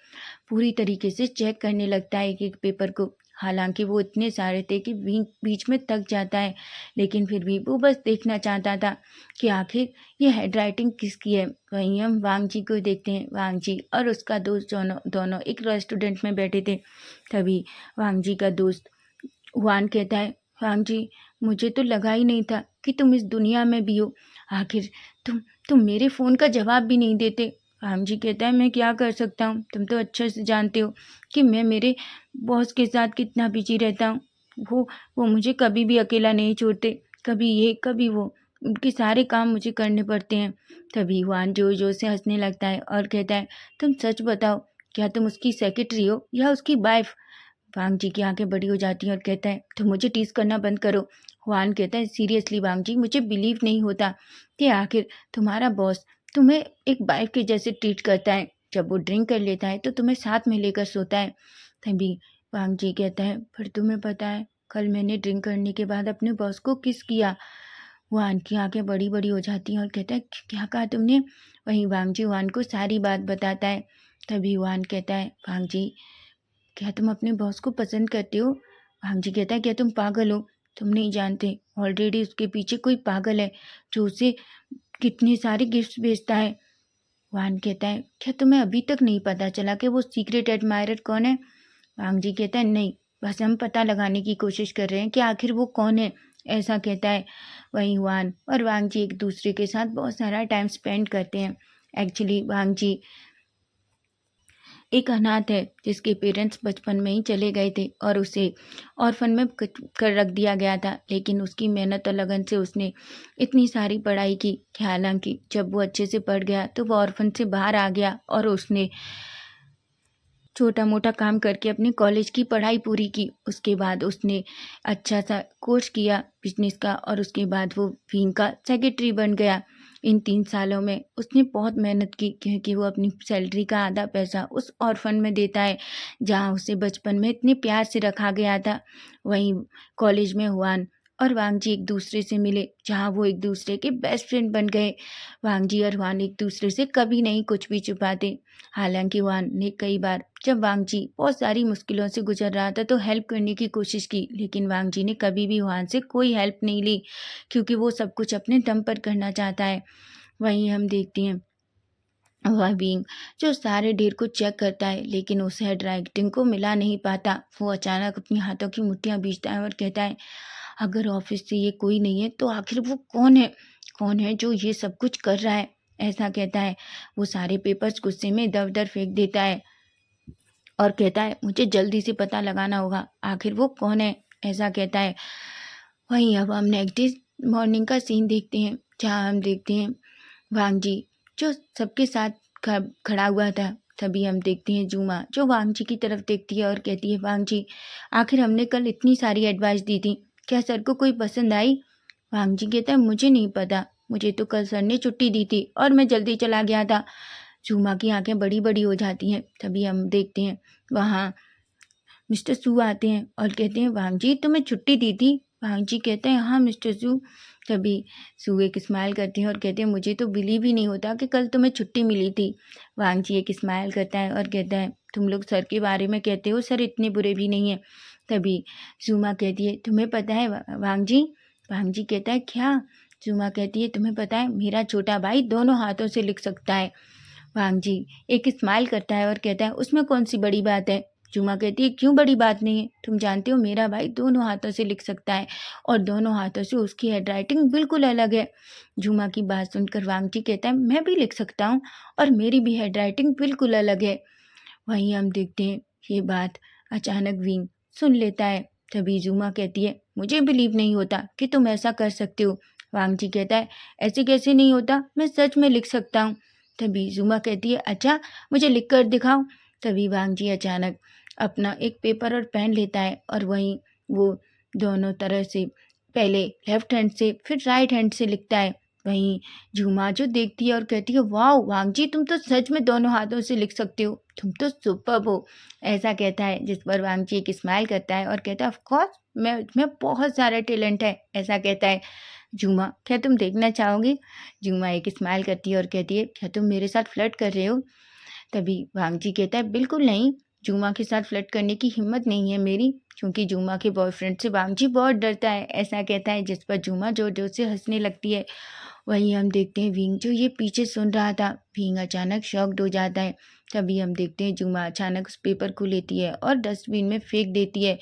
पूरी तरीके से चेक करने लगता है एक एक पेपर को। हालांकि वो इतने सारे थे कि बीच में थक जाता है, लेकिन फिर भी वो बस देखना चाहता था कि आखिर ये हैंडराइटिंग किसकी है। वहीं हम वांग जी को देखते हैं। वांग जी और उसका दोस्त दोनों दोनों एक रेस्टोरेंट में बैठे थे। तभी वांग जी का दोस्त हुआन कहता है वांग जी, मुझे तो लगा ही नहीं था कि तुम इस दुनिया में भी हो। आखिर तुम मेरे फ़ोन का जवाब भी नहीं देते। वांग जी कहता है मैं क्या कर सकता हूँ, तुम तो अच्छे से जानते हो कि मैं मेरे बॉस के साथ कितना बिजी रहता हूँ। वो मुझे कभी भी अकेला नहीं छोड़ते, कभी ये कभी वो, उनके सारे काम मुझे करने पड़ते हैं। तभी हुआन जोर जोर से हंसने लगता है और कहता है तुम सच बताओ, क्या तुम उसकी सेक्रेटरी हो या उसकी वाइफ? वांग जी की आंखें बड़ी हो जाती हैं और कहता है तो मुझे टीज करना बंद करो। हुआन कहता है सीरियसली वांग जी, मुझे बिलीव नहीं होता कि आखिर तुम्हारा बॉस तुम्हें एक वाइफ के जैसे ट्रीट करता है। जब वो ड्रिंक कर लेता है तो तुम्हें साथ में लेकर सोता है। तभी वांग जी कहता है फिर तुम्हें पता है कल मैंने ड्रिंक करने के बाद अपने बॉस को किस किया। हुआन की आंखें बड़ी बड़ी हो जाती हैं और कहता है क्या कहा तुमने? वहीं वांग जी हुआन को सारी बात बताता है। तभी हुआन कहता है वांग जी, क्या तुम अपने बॉस को पसंद करते हो? भांग जी कहता है क्या तुम पागल हो? तुम नहीं जानते, ऑलरेडी उसके पीछे कोई पागल है जो उसे कितने सारे गिफ्ट्स भेजता है। वान कहता है क्या तुम्हें अभी तक नहीं पता चला कि वो सीक्रेट एडमायरर कौन है? भांग जी कहता है नहीं, बस हम पता लगाने की कोशिश कर रहे हैं कि आखिर वो कौन है, ऐसा कहता है। वहीं वान और वांग जी एक दूसरे के साथ बहुत सारा टाइम स्पेंड करते हैं। एक्चुअली वांग जी एक अनाथ है जिसके पेरेंट्स बचपन में ही चले गए थे और उसे ऑर्फन में कर रख दिया गया था। लेकिन उसकी मेहनत और लगन से उसने इतनी सारी पढ़ाई की कि हालांकि जब वो अच्छे से पढ़ गया तो वो ऑर्फन से बाहर आ गया और उसने छोटा मोटा काम करके अपनी कॉलेज की पढ़ाई पूरी की। उसके बाद उसने अच्छा सा कोर्स किया बिजनेस का और उसके बाद वो विंग का सेक्रेटरी बन गया। इन 3 सालों में उसने बहुत मेहनत की क्योंकि वो अपनी सैलरी का आधा पैसा उस ऑर्फन में देता है जहाँ उसे बचपन में इतने प्यार से रखा गया था। वहीं कॉलेज में हुआन और वांग जी एक दूसरे से मिले जहाँ वो एक दूसरे के बेस्ट फ्रेंड बन गए। वांग जी और हुआन एक दूसरे से कभी नहीं कुछ भी छुपाते। हालांकि हुआन ने कई बार जब वांग जी बहुत सारी मुश्किलों से गुजर रहा था तो हेल्प करने की कोशिश की, लेकिन वांग जी ने कभी भी हुआन से कोई हेल्प नहीं ली क्योंकि वो सब कुछ अपने दम पर करना चाहता है। वहीं हम देखते हैं वह बीइंग जो सारे ढेर को चेक करता है लेकिन उस हेड राइटिंग को मिला नहीं पाता। वो अचानक अपनी हाथों की मुट्ठियां बीचता है और कहता है अगर ऑफिस से ये कोई नहीं है तो आखिर वो कौन है? कौन है जो ये सब कुछ कर रहा है? ऐसा कहता है। वो सारे पेपर्स गुस्से में इधर उधर फेंक देता है और कहता है मुझे जल्दी से पता लगाना होगा आखिर वो कौन है, ऐसा कहता है। वहीं अब हम नेक्स्ट डे मॉर्निंग का सीन देखते हैं जहाँ हम देखते हैं वांग जी जो सबके साथ खड़ा हुआ था। तभी हम देखते हैं जूमा जो वांग जी की तरफ देखती है और कहती है वांग जी, आखिर हमने कल इतनी सारी एडवाइस दी थी, क्या सर को कोई पसंद आई? वांग जी कहता है मुझे नहीं पता, मुझे तो कल सर ने छुट्टी दी थी और मैं जल्दी चला गया था। जूमा की आंखें बड़ी बड़ी हो जाती हैं। तभी हम देखते हैं वहाँ मिस्टर सू आते हैं और कहते हैं वांग जी तुम्हें छुट्टी दी थी? वांग जी कहते हैं हाँ मिस्टर सू। तभी सू एक स्माइल करते हैं और कहते हैं मुझे तो बिलीव ही नहीं होता कि कल तुम्हें छुट्टी मिली थी। वांग जी एक स्माइल करता है और कहता है तुम लोग सर के बारे में कहते हो, सर इतने बुरे भी नहीं है। तभी जूमा कहती है तुम्हें पता है वांग जी? वांग जी कहता है क्या? जूमा कहती है तुम्हें पता है मेरा छोटा भाई दोनों हाथों से लिख सकता है। वांग जी एक स्माइल करता है और कहता है, उसमें कौन सी बड़ी बात है। झूमा कहती है, क्यों बड़ी बात नहीं है, तुम जानते हो मेरा भाई दोनों हाथों से लिख सकता है और दोनों हाथों से उसकी हैंडराइटिंग बिल्कुल अलग है। झूमा की बात सुनकर वांग जी कहता है, मैं भी लिख सकता हूँ और मेरी भी हैंडराइटिंग बिल्कुल अलग है। वहीं हम देखते हैं ये बात अचानक विंग सुन लेता है। तभी जूमा कहती है, मुझे बिलीव नहीं होता कि तुम ऐसा कर सकते हो। वांग जी कहता है, ऐसे कैसे नहीं होता, मैं सच में लिख सकता हूँ। तभी जूमा कहती है, अच्छा मुझे लिख कर दिखाओ। तभी वांग जी अचानक अपना एक पेपर और पेन लेता है और वहीं वो दोनों तरह से पहले लेफ्ट हैंड से फिर राइट हैंड से लिखता है। वहीं झूमा जो देखती है और कहती है, वाह वांग जी तुम तो सच में दोनों हाथों से लिख सकते हो, तुम तो सुपर्ब हो। ऐसा कहता है, जिस पर वांग जी एक स्माइल करता है और कहता है, ऑफ कोर्स मैं बहुत सारा टैलेंट है। ऐसा कहता है झूमा, क्या तुम देखना चाहोगी। झूमा एक स्माइल करती है और कहती है, क्या तुम मेरे साथ फ्लर्ट कर रहे हो। तभी वांग जी कहता है, बिल्कुल नहीं, झूमा के साथ फ्लर्ट करने की हिम्मत नहीं है मेरी, क्योंकि झूमा के बॉयफ्रेंड से वांग जी बहुत डरता है। ऐसा कहता है, जिस पर झूमा जोर जोर से हंसने लगती है। वहीं हम देखते हैं विंग जो ये पीछे सुन रहा था, विंग अचानक शॉक्ड हो जाता है। तभी हम देखते हैं जुमा अचानक उस पेपर को लेती है और डस्टबिन में फेंक देती है।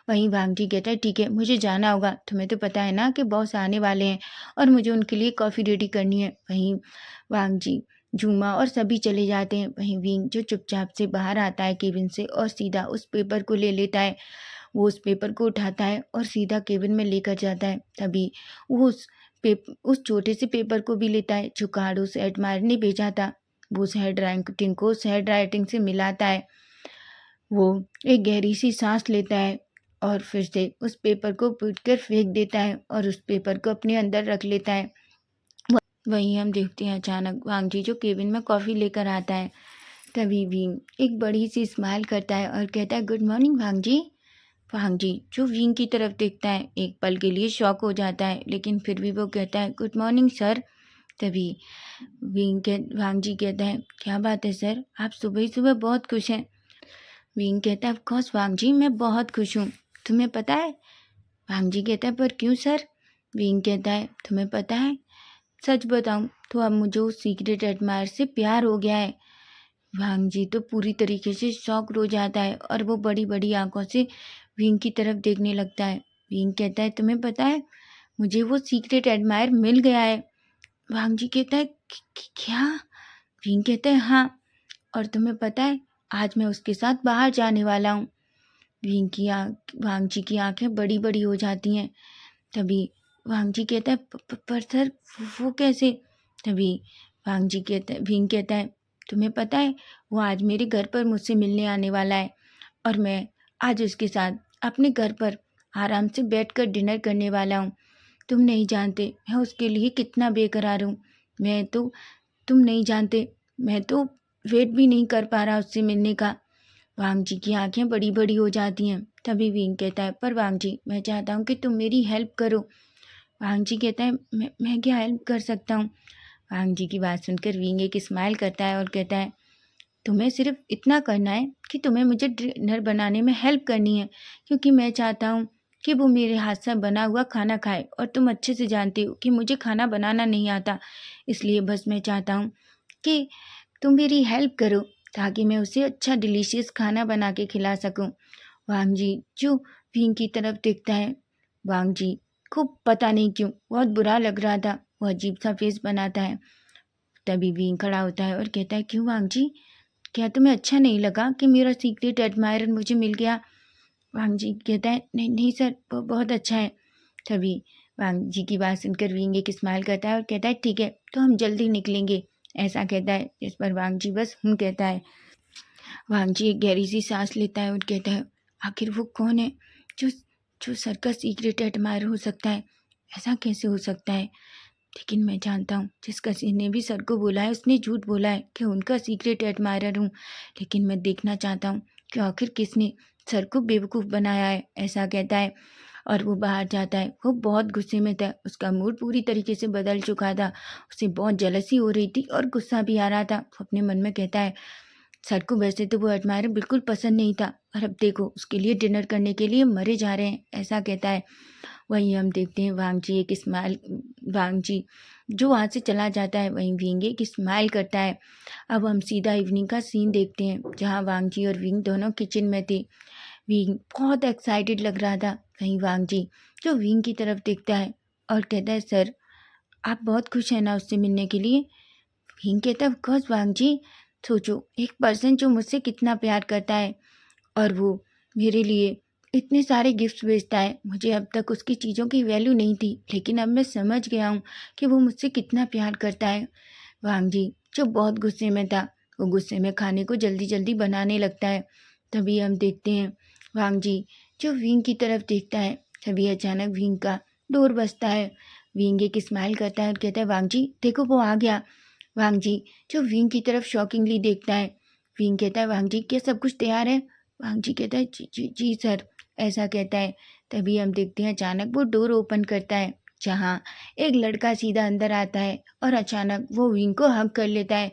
वहीं वांग जी कहता है, ठीक है मुझे जाना होगा, तुम्हें तो पता है ना कि बॉस आने वाले हैं और मुझे उनके लिए कॉफ़ी रेडी करनी है। वहीं वांग जी जुमा और सभी चले जाते हैं। वहीं विंग जो चुपचाप से बाहर आता है केबिन से और सीधा उस पेपर को ले लेता है। वो उस पेपर को उठाता है और सीधा केबिन में लेकर जाता है। तभी वो उस छोटे से पेपर को भी लेता है जो कार्ड उस एडमायर ने भेजा था। वो उस हैंड राइटिंग को उस हैंड राइटिंग से मिलाता है। वो एक गहरी सी सांस लेता है और फिर से उस पेपर को पीट कर फेंक देता है और उस पेपर को अपने अंदर रख लेता है। वहीं हम देखते हैं अचानक वांग जी जो केबिन में कॉफ़ी लेकर आता है। तभी विंग एक बड़ी सी स्माइल करता है और कहता है, गुड मॉर्निंग वांग जी। वांग जी जो विंग की तरफ देखता है, एक पल के लिए शॉक हो जाता है, लेकिन फिर भी वो कहता है, गुड मॉर्निंग सर। तभी वांग जी कहता है, क्या बात है सर, आप सुबह ही सुबह बहुत खुश हैं। विंग कहता है, ऑफ कोर्स वांग जी मैं बहुत खुश हूँ, तुम्हें पता है। वांग जी कहता है, पर क्यों सर। विंग कहता है, तुम्हें पता है, सच बताऊँ तो अब मुझे उस सीक्रेट एडमायर से प्यार हो गया है। वांग जी तो पूरी तरीके से शॉक्ड हो जाता है और वो बड़ी बड़ी आंखों से विंग की तरफ देखने लगता है। विंग कहता है, तुम्हें पता है मुझे वो सीक्रेट एडमायर मिल गया है। वांग जी कहता है, क्या। विंग कहता है, हाँ, और तुम्हें पता है आज मैं उसके साथ बाहर जाने वाला हूँ। वांग जी की आंखें बड़ी बड़ी हो जाती हैं। तभी वांग जी कहता है, पर सर वो कैसे। तभी विंग कहता है, तुम्हें पता है वो आज मेरे घर पर मुझसे मिलने आने वाला है और मैं आज उसके साथ अपने घर पर आराम से बैठकर डिनर करने वाला हूँ। तुम नहीं जानते मैं उसके लिए कितना बेकरार हूँ। मैं तो तुम नहीं जानते, मैं तो वेट भी नहीं कर पा रहा उससे मिलने का। वांग जी की आंखें बड़ी बड़ी हो जाती हैं। तभी विंग कहता है, पर वांग जी मैं चाहता हूँ कि तुम मेरी हेल्प करो। वांग जी कहता है, मैं क्या हेल्प कर सकता हूँ। वांग जी की बात सुनकर विंग एक स्माइल करता है और कहता है, तुम्हें सिर्फ इतना करना है कि तुम्हें मुझे डिनर बनाने में हेल्प करनी है, क्योंकि मैं चाहता हूँ कि वो मेरे हाथ से बना हुआ खाना खाए और तुम अच्छे से जानते हो कि मुझे खाना बनाना नहीं आता। इसलिए बस मैं चाहता हूँ कि तुम मेरी हेल्प करो ताकि मैं उसे अच्छा डिलीशियस खाना बना के खिला सकूँ। वांग जी जो विंग की तरफ देखता है, वांग जी को पता नहीं क्यों बहुत बुरा लग रहा था। वो अजीब सा फेस बनाता है। तभी विंग खड़ा होता है और कहता है, क्यों वांग जी, क्या तुम्हें अच्छा नहीं लगा कि मेरा सीक्रेट एडमायरर मुझे मिल गया। वांग जी कहता है, नहीं नहीं सर, बहुत अच्छा है। तभी वांग जी की बात सुनकर विंग एक स्माइल करता है और कहता है, ठीक है तो हम जल्दी निकलेंगे। ऐसा कहता है, जिस पर वांग जी बस कहता है। वांग जी एक गहरी सी सांस लेता है और कहता है, आखिर वो कौन है जो जो सर का सीक्रेट एडमायर हो सकता है। ऐसा कैसे हो सकता है। लेकिन मैं जानता हूँ जिस किसी ने भी सर को बोला है उसने झूठ बोला है कि उनका सीक्रेट एडमायरर हूँ। लेकिन मैं देखना चाहता हूँ कि आखिर किसने सर को बेवकूफ़ बनाया है। ऐसा कहता है और वो बाहर जाता है। वो बहुत गुस्से में था, उसका मूड पूरी तरीके से बदल चुका था। उसे बहुत जलसी हो रही थी और गुस्सा भी आ रहा था। वो अपने मन में कहता है, सर को वैसे तो वो एडमायर बिल्कुल पसंद नहीं था और अब देखो उसके लिए डिनर करने के लिए मरे जा रहे हैं। ऐसा कहता है। वहीं हम देखते हैं वांग जी जो वहाँ से चला जाता है, वहीं विंग एक स्माइल करता है। अब हम सीधा इवनिंग का सीन देखते हैं जहाँ वांग जी और विंग दोनों किचन में थे। विंग बहुत एक्साइटेड लग रहा था। वहीं वांग जी जो विंग की तरफ देखता है और कहता है, सर आप बहुत खुश हैं ना उससे मिलने के लिए। विंग कहता है, ऑफ कोर्स वांग जी, सोचो एक पर्सन जो मुझसे कितना प्यार करता है और वो मेरे लिए इतने सारे गिफ्ट्स भेजता है। मुझे अब तक उसकी चीज़ों की वैल्यू नहीं थी, लेकिन अब मैं समझ गया हूँ कि वो मुझसे कितना प्यार करता है। वांग जी जो बहुत गुस्से में था, वो गुस्से में खाने को जल्दी जल्दी बनाने लगता है। तभी हम देखते हैं वांग जी जो विंग की तरफ देखता है। तभी अचानक विंग का डोर बजता है। विंग एक स्माइल करता है और कहता है, वांग जी देखो वो आ गया। वांग जी जो विंग की तरफ शॉकिंगली देखता है। विंग कहता है, वांग जी क्या सब कुछ तैयार है? वांग जी कहता है, जी जी जी सर, ऐसा कहता है। तभी हम देखते हैं अचानक वो डोर ओपन करता है, जहाँ एक लड़का सीधा अंदर आता है और अचानक वो विंग को हग कर लेता है।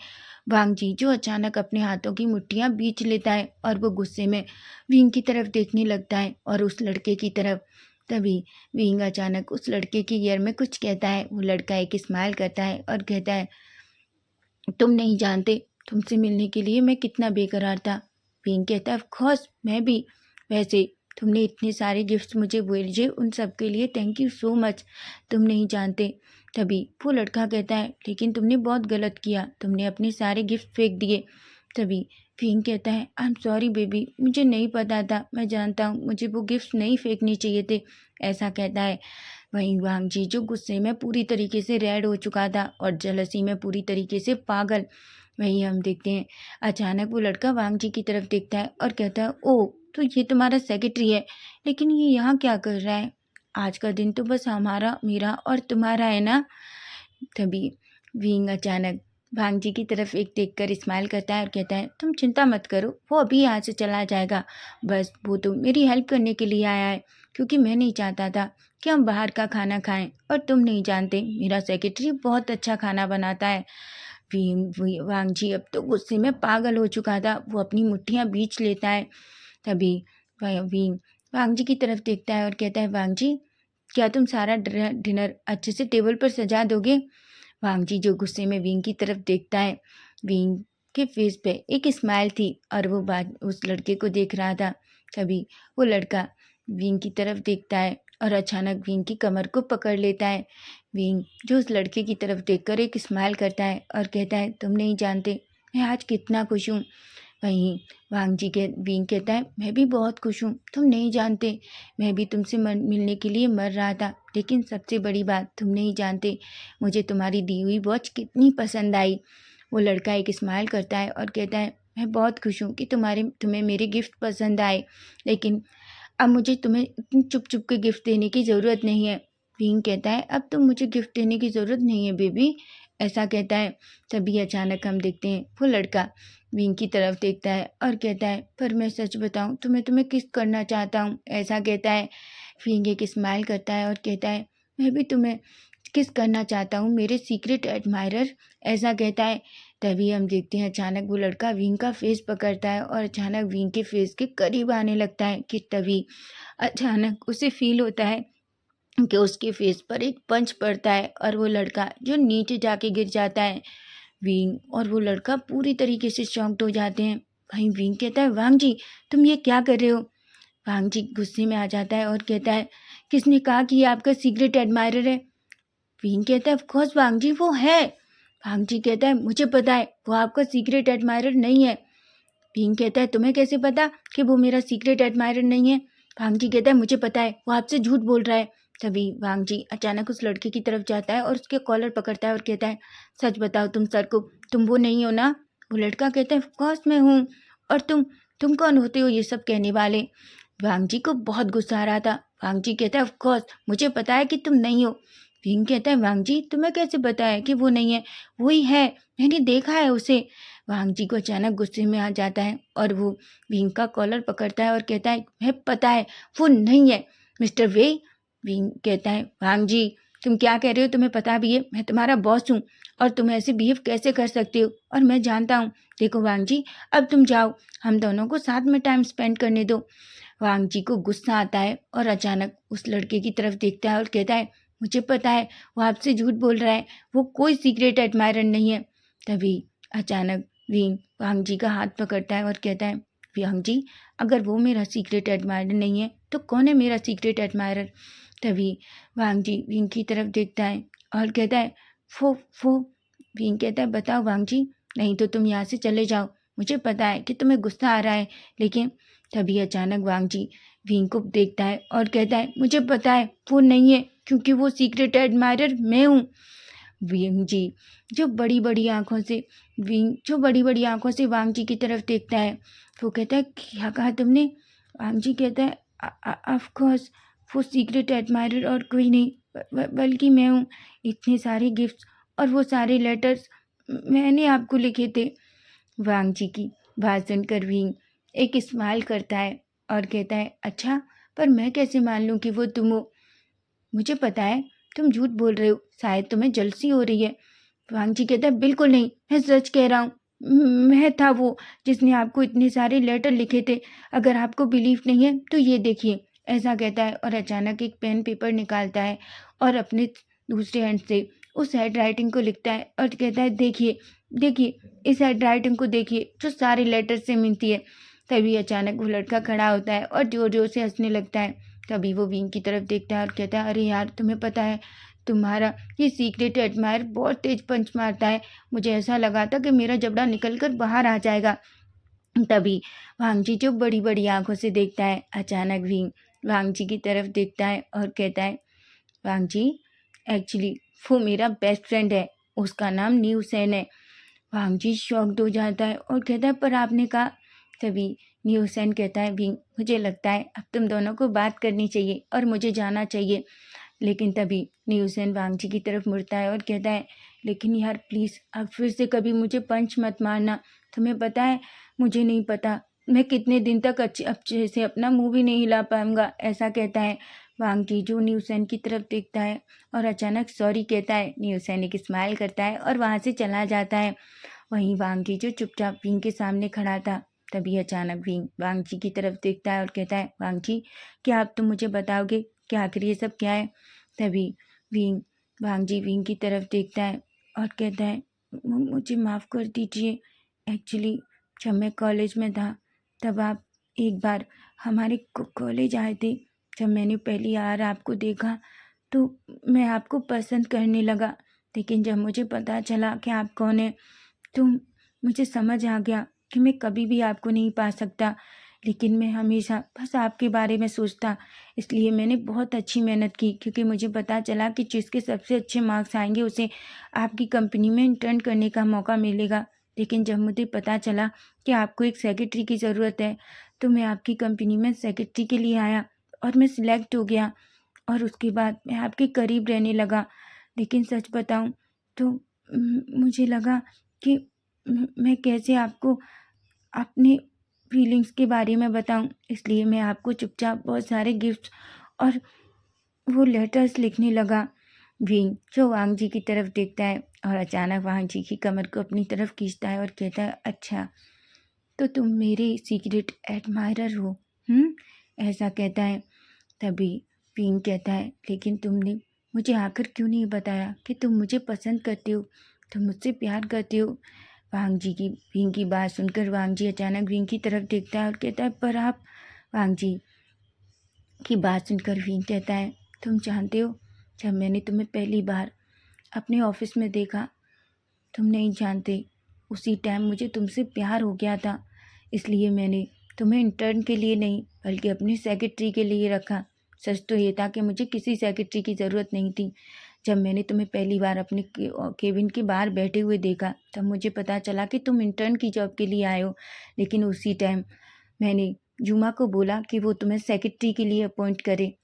वांग जी जो अचानक अपने हाथों की मुट्ठियाँ बींच लेता है और वो गुस्से में विंग की तरफ देखने लगता है और उस लड़के की तरफ। तभी विंग अचानक उस लड़के की ईयर में कुछ कहता है। वो लड़का एक स्माइल करता है और कहता है, तुम नहीं जानते तुमसे मिलने के लिए मैं कितना बेकरार था। विंग कहता है, ऑफ कोर्स मैं भी। वैसे तुमने इतने सारे गिफ्ट्स मुझे भेजे, उन सब के लिए थैंक यू सो मच। तुम नहीं जानते। तभी वो लड़का कहता है, लेकिन तुमने बहुत गलत किया, तुमने अपने सारे गिफ्ट फेंक दिए। तभी विंग कहता है, आई एम सॉरी बेबी, मुझे नहीं पता था, मैं जानता हूँ मुझे वो गिफ्ट नहीं फेंकने चाहिए थे, ऐसा कहता है। वहीं वांग जी जो गुस्से में पूरी तरीके से रेड हो चुका था और जलसी में पूरी तरीके से पागल। वहीं हम देखते हैं अचानक वो लड़का वांग जी की तरफ देखता है और कहता है, ओह तो ये तुम्हारा सेक्रेटरी है, लेकिन ये यहाँ क्या कर रहा है? आज का दिन तो बस हमारा, मेरा और तुम्हारा है ना। तभी विंग अचानक वांग जी की तरफ एक देखकर स्माइल करता है और कहता है, तुम चिंता मत करो, वो अभी यहाँ से चला जाएगा। बस वो तो मेरी हेल्प करने के लिए आया है, क्योंकि मैं नहीं चाहता था कि हम बाहर का खाना खाएं, और तुम नहीं जानते मेरा सेक्रेटरी बहुत अच्छा खाना बनाता है। वांग जी अब तो गुस्से में पागल हो चुका था, वो अपनी मुट्ठियाँ बींच लेता है। तभी विंग वांग जी की तरफ देखता है और कहता है, वांग जी क्या तुम सारा डिनर अच्छे से टेबल पर सजा दोगे? वांग जी जो गुस्से में विंग की तरफ देखता है। विंग के फेस पे एक स्माइल थी और वो बात उस लड़के को देख रहा था। तभी वो लड़का विंग की तरफ देखता है और अचानक विंग की कमर को पकड़ लेता है। विंग जो उस लड़के की तरफ देखकर एक स्माइल करता है और कहता है, तुम नहीं जानते मैं आज कितना खुश हूँ। वहीं विंग कहता है, मैं भी बहुत खुश हूँ, तुम नहीं जानते मैं भी तुमसे मिलने के लिए मर रहा था, लेकिन सबसे बड़ी बात तुम नहीं जानते मुझे तुम्हारी दी हुई वॉच कितनी पसंद आई। वो लड़का एक स्माइल करता है और कहता है, मैं बहुत खुश हूँ कि तुम्हें मेरे गिफ्ट पसंद आए, लेकिन अब मुझे तुम्हें इतनी चुप चुप के गिफ्ट देने की ज़रूरत नहीं है। विंग कहता है, अब तो मुझे गिफ्ट देने की ज़रूरत नहीं है बेबी, ऐसा कहता है। तभी अचानक हम देखते हैं वो लड़का विंग की तरफ देखता है और कहता है, पर मैं सच बताऊं तो मैं तुम्हें किस करना चाहता हूँ, ऐसा कहता है। विंग एक स्माइल करता है और कहता है, मैं भी तुम्हें किस करना चाहता हूँ मेरे सीक्रेट एडमायरर, ऐसा कहता है। तभी हम देखते हैं अचानक वो लड़का विंग का फेस पकड़ता है और अचानक विंग के फेस के करीब आने लगता है कि तभी अचानक उसे फील होता है कि उसके फेस पर एक पंच पड़ता है और वो लड़का जो नीचे जाके गिर जाता है। विंग और वो लड़का पूरी तरीके से शॉक्ड हो जाते हैं। वहीं विंग कहता है, वांग जी तुम ये क्या कर रहे हो? वांग जी गुस्से में आ जाता है और कहता है, किसने कहा कि ये आपका सीक्रेट एडमायरर है? विंग कहता है, ऑफ कोर्स वांग जी वो है। वांग जी कहता है, मुझे पता है वो आपका सीक्रेट एडमायरर नहीं है। विंग कहता है, तुम्हें कैसे पता कि वो मेरा सीक्रेट एडमायरर नहीं है? वांग जी कहता है, मुझे पता है वो आपसे झूठ बोल रहा है। तभी वांग जी अचानक उस लड़के की तरफ जाता है और उसके कॉलर पकड़ता है और कहता है, सच बताओ तुम सर को, तुम वो नहीं हो ना? वो लड़का कहता है, ऑफ कोर्स मैं हूँ, और तुम कौन होते हो ये सब कहने वाले? वांग जी को बहुत गुस्सा आ रहा था। वांग जी कहता है, ऑफ कोर्स मुझे पता है कि तुम नहीं हो। विंग कहता है, वांग जी तुम्हें कैसे पता है कि वो नहीं है? वही है, मैंने देखा है उसे। वांग जी को अचानक गुस्से में आ जाता है और वो विंग का कॉलर पकड़ता है और कहता है, मैं पता है वो नहीं है मिस्टर वे। विंग कहता है, वांग जी तुम क्या कह रहे हो? तुम्हें पता भी है मैं तुम्हारा बॉस हूँ, और तुम ऐसे बिहेव कैसे कर सकते हो? और मैं जानता हूँ। देखो वांग जी अब तुम जाओ, हम दोनों को साथ में टाइम स्पेंड करने दो। वांग जी को गुस्सा आता है और अचानक उस लड़के की तरफ देखता है और कहता है, मुझे पता है वो आपसे झूठ बोल रहा है, वो कोई सीक्रेट एडमायरर नहीं है। तभी अचानक विंग वांग जी का हाथ पकड़ता है और कहता है, वांग जी, अगर वो मेरा सीक्रेट एडमायरर नहीं है तो कौन है मेरा सीक्रेट एडमायरर? तभी वांग जी विंग की तरफ देखता है और कहता है, वो विंग कहता है, बताओ वांग जी, नहीं तो तुम यहाँ से चले जाओ। मुझे पता है कि तुम्हें गुस्सा आ रहा है, लेकिन तभी अचानक वांग जी विंग को देखता है और कहता है, मुझे पता है वो नहीं है, क्योंकि वो सीक्रेट एडमायरर मैं हूँ। विंग जी जो बड़ी बड़ी आंखों से वांग जी की तरफ देखता है, वो कहता है, क्या कहा तुमने? वांग जी कहता है, ऑफ कोर्स वो सीक्रेट एडमायरर और कोई नहीं बल्कि मैं हूँ। इतने सारे गिफ्ट्स और वो सारे लेटर्स मैंने आपको लिखे थे। वांग जी की बात सुनकर विंग एक स्माइल करता है और कहता है, अच्छा, पर मैं कैसे मान लूँ कि वो तुम हो? मुझे पता है तुम झूठ बोल रहे हो, शायद तुम्हें जलसी हो रही है। वांग जी कहता है, बिल्कुल नहीं, मैं सच कह रहा हूँ। मैं था वो जिसने आपको इतने सारे लेटर लिखे थे। अगर आपको बिलीव नहीं है तो ये देखिए। ऐसा कहता है और अचानक एक पेन पेपर निकालता है और अपने दूसरे हैंड से उस हैंड राइटिंग को लिखता है और कहता है, देखिए देखिए, इस हैंड राइटिंग को देखिए जो सारे लेटर से मिलती है। तभी अचानक वो लड़का खड़ा होता है और जोर जोर से हंसने लगता है। तभी वो विंग की तरफ देखता है और कहता है, अरे यार, तुम्हें पता है तुम्हारा ये सीक्रेट एडमायर बहुत तेज पंच मारता है। मुझे ऐसा लगा था कि मेरा जबड़ा निकल कर बाहर आ जाएगा। तभी वांग जी जो बड़ी बड़ी आंखों से देखता है, अचानक विंग वांग जी की तरफ देखता है और कहता है, वांग जी, एक्चुअली वो मेरा बेस्ट फ्रेंड है, उसका नाम न्यू सेन है। वांग जी शॉक्ड हो जाता है और कहता है, पर आपने कहा? तभी न्यू सेन कहता है, विंग, मुझे लगता है अब तुम दोनों को बात करनी चाहिए और मुझे जाना चाहिए। लेकिन तभी न्यूसेन वांग जी की तरफ मुड़ता है और कहता है, लेकिन यार प्लीज़ अब फिर से कभी मुझे पंच मत मारना। तुम्हें पता है मुझे नहीं पता मैं कितने दिन तक अच्छे से अपना मुंह भी नहीं हिला पाऊंगा। ऐसा कहता है वांग जी जो न्यूसेन की तरफ देखता है और अचानक सॉरी कहता है। न्यूसेन एक स्माइल करता है और वहाँ से चला जाता है। वहीं वांग जी जो चुपचाप विंग के सामने खड़ा था, तभी अचानक विंग वांग जी की तरफ देखता है और कहता है, वांग जी, क्या आप तुम मुझे बताओगे कि आखिर ये सब क्या है? तभी विंग वांग जी विंग की तरफ देखता है और कहता है, मुझे माफ़ कर दीजिए। एक्चुअली जब मैं कॉलेज में था तब आप एक बार हमारे कॉलेज आए थे। जब मैंने पहली बार आपको देखा तो मैं आपको पसंद करने लगा, लेकिन जब मुझे पता चला कि आप कौन हैं तो मुझे समझ आ गया कि मैं कभी भी आपको नहीं पा सकता। लेकिन मैं हमेशा बस आपके बारे में सोचता, इसलिए मैंने बहुत अच्छी मेहनत की, क्योंकि मुझे पता चला कि जिसके सबसे अच्छे मार्क्स आएंगे उसे आपकी कंपनी में इंटर्न करने का मौका मिलेगा। लेकिन जब मुझे पता चला कि आपको एक सेक्रेटरी की ज़रूरत है तो मैं आपकी कंपनी में सेक्रेटरी के लिए आया और मैं सिलेक्ट हो गया और उसके बाद मैं आपके करीब रहने लगा। लेकिन सच बताऊं तो मुझे लगा कि मैं कैसे आपको अपने फीलिंग्स के बारे में बताऊं, इसलिए मैं आपको चुपचाप बहुत सारे गिफ्ट्स और वो लेटर्स लिखने लगा। विंग जो वांग जी की तरफ देखता है और अचानक वांग जी की कमर को अपनी तरफ खींचता है और कहता है, अच्छा, तो तुम मेरे सीक्रेट एडमायरर हो? ऐसा कहता है। तभी विंग कहता है, लेकिन तुमने मुझे आखिर क्यों नहीं बताया कि तुम मुझे पसंद करते हो, तुम मुझसे प्यार करते हो? विंग की बात सुनकर वांग जी अचानक विंग की तरफ देखता है और कहता है, पर आप? वांग जी की बात सुनकर विंग कहता है, तुम जानते हो, जब मैंने तुम्हें पहली बार अपने ऑफिस में देखा, तुम नहीं जानते, उसी टाइम मुझे तुमसे प्यार हो गया था। इसलिए मैंने तुम्हें इंटर्न के लिए नहीं बल्कि अपनी सेक्रेटरी के लिए रखा। सच तो ये था कि मुझे किसी सेक्रेटरी की ज़रूरत नहीं थी। जब मैंने तुम्हें पहली बार अपने केबिन के बाहर बैठे हुए देखा तब मुझे पता चला कि तुम इंटर्न की जॉब के लिए आए हो। लेकिन उसी टाइम मैंने जुमा को बोला कि वो तुम्हें सेक्रेटरी के लिए अपॉइंट करे।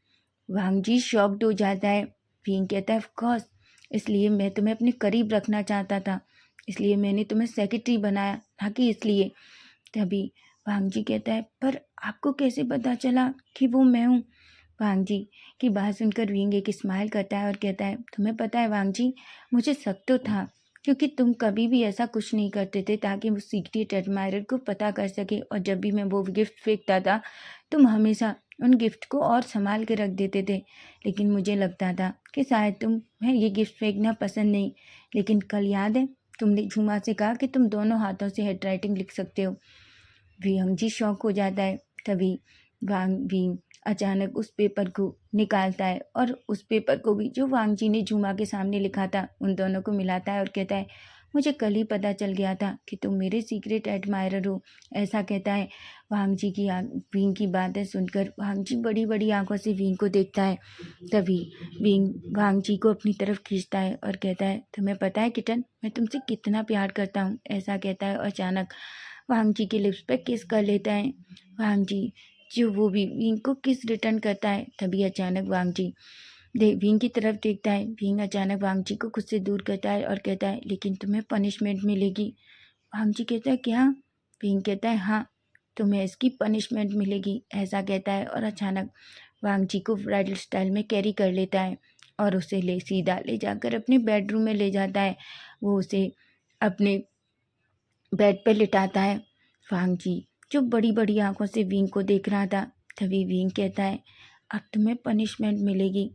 वांग जी शॉक्ड हो जाता है। विंग कहता है, ऑफ कोर्स, इसलिए मैं तुम्हें अपने करीब रखना चाहता था, इसलिए मैंने तुम्हें सेक्रेटरी बनाया, ना कि इसलिए। तभी वांग जी कहता है, पर आपको कैसे पता चला कि वो मैं हूँ? वांग जी की बात सुनकर विंग एक स्माइल करता है और कहता है, तुम्हें पता है वांग जी, मुझे शक तो था क्योंकि तुम कभी भी ऐसा कुछ नहीं करते थे ताकि वो सीक्रेट एडमायरर को पता कर सके। और जब भी मैं वो गिफ्ट फेंकता था तुम हमेशा उन गिफ्ट को और संभाल के रख देते थे। लेकिन मुझे लगता था कि शायद तुम्हें ये गिफ्ट फेंकना पसंद नहीं। लेकिन कल याद है तुमने झूमा से कहा कि तुम दोनों हाथों से हैंड राइटिंग लिख सकते हो। विहंग जी शौक हो जाता है। तभी वांग भी अचानक उस पेपर को निकालता है और उस पेपर को भी जो वांग जी ने झूमा के सामने लिखा था उन दोनों को मिलाता है और कहता है, मुझे कल ही पता चल गया था कि तुम मेरे सीक्रेट एडमायरर हो, ऐसा कहता है। वांग जी की विंग की बातें सुनकर वांग जी बड़ी बड़ी आंखों से विंग को देखता है। तभी विंग वांग जी को अपनी तरफ खींचता है और कहता है, तुम्हें पता है किटन, मैं तुमसे कितना प्यार करता हूँ, ऐसा कहता है। और अचानक वांग जी के लिप्स पे किस कर लेता है। वांग जी जो वो भी विंग को किस रिटर्न करता है। तभी अचानक वांग जी विंग की तरफ देखता है। विंग अचानक वांग जी को खुद से दूर करता है और कहता है, लेकिन तुम्हें पनिशमेंट मिलेगी। वांग जी कहता है, क्या? विंग कहता है, हाँ, तुम्हें इसकी पनिशमेंट मिलेगी, ऐसा कहता है। और अचानक वांग जी को ब्राइडल स्टाइल में कैरी कर लेता है और उसे सीधा ले जाकर अपने बेडरूम में ले जाता है। वो उसे अपने बेड पर लिटाता है। वांग जी जो बड़ी बड़ी आंखों से विंग को देख रहा था। तभी विंग कहता है, अब तुम्हें पनिशमेंट मिलेगी।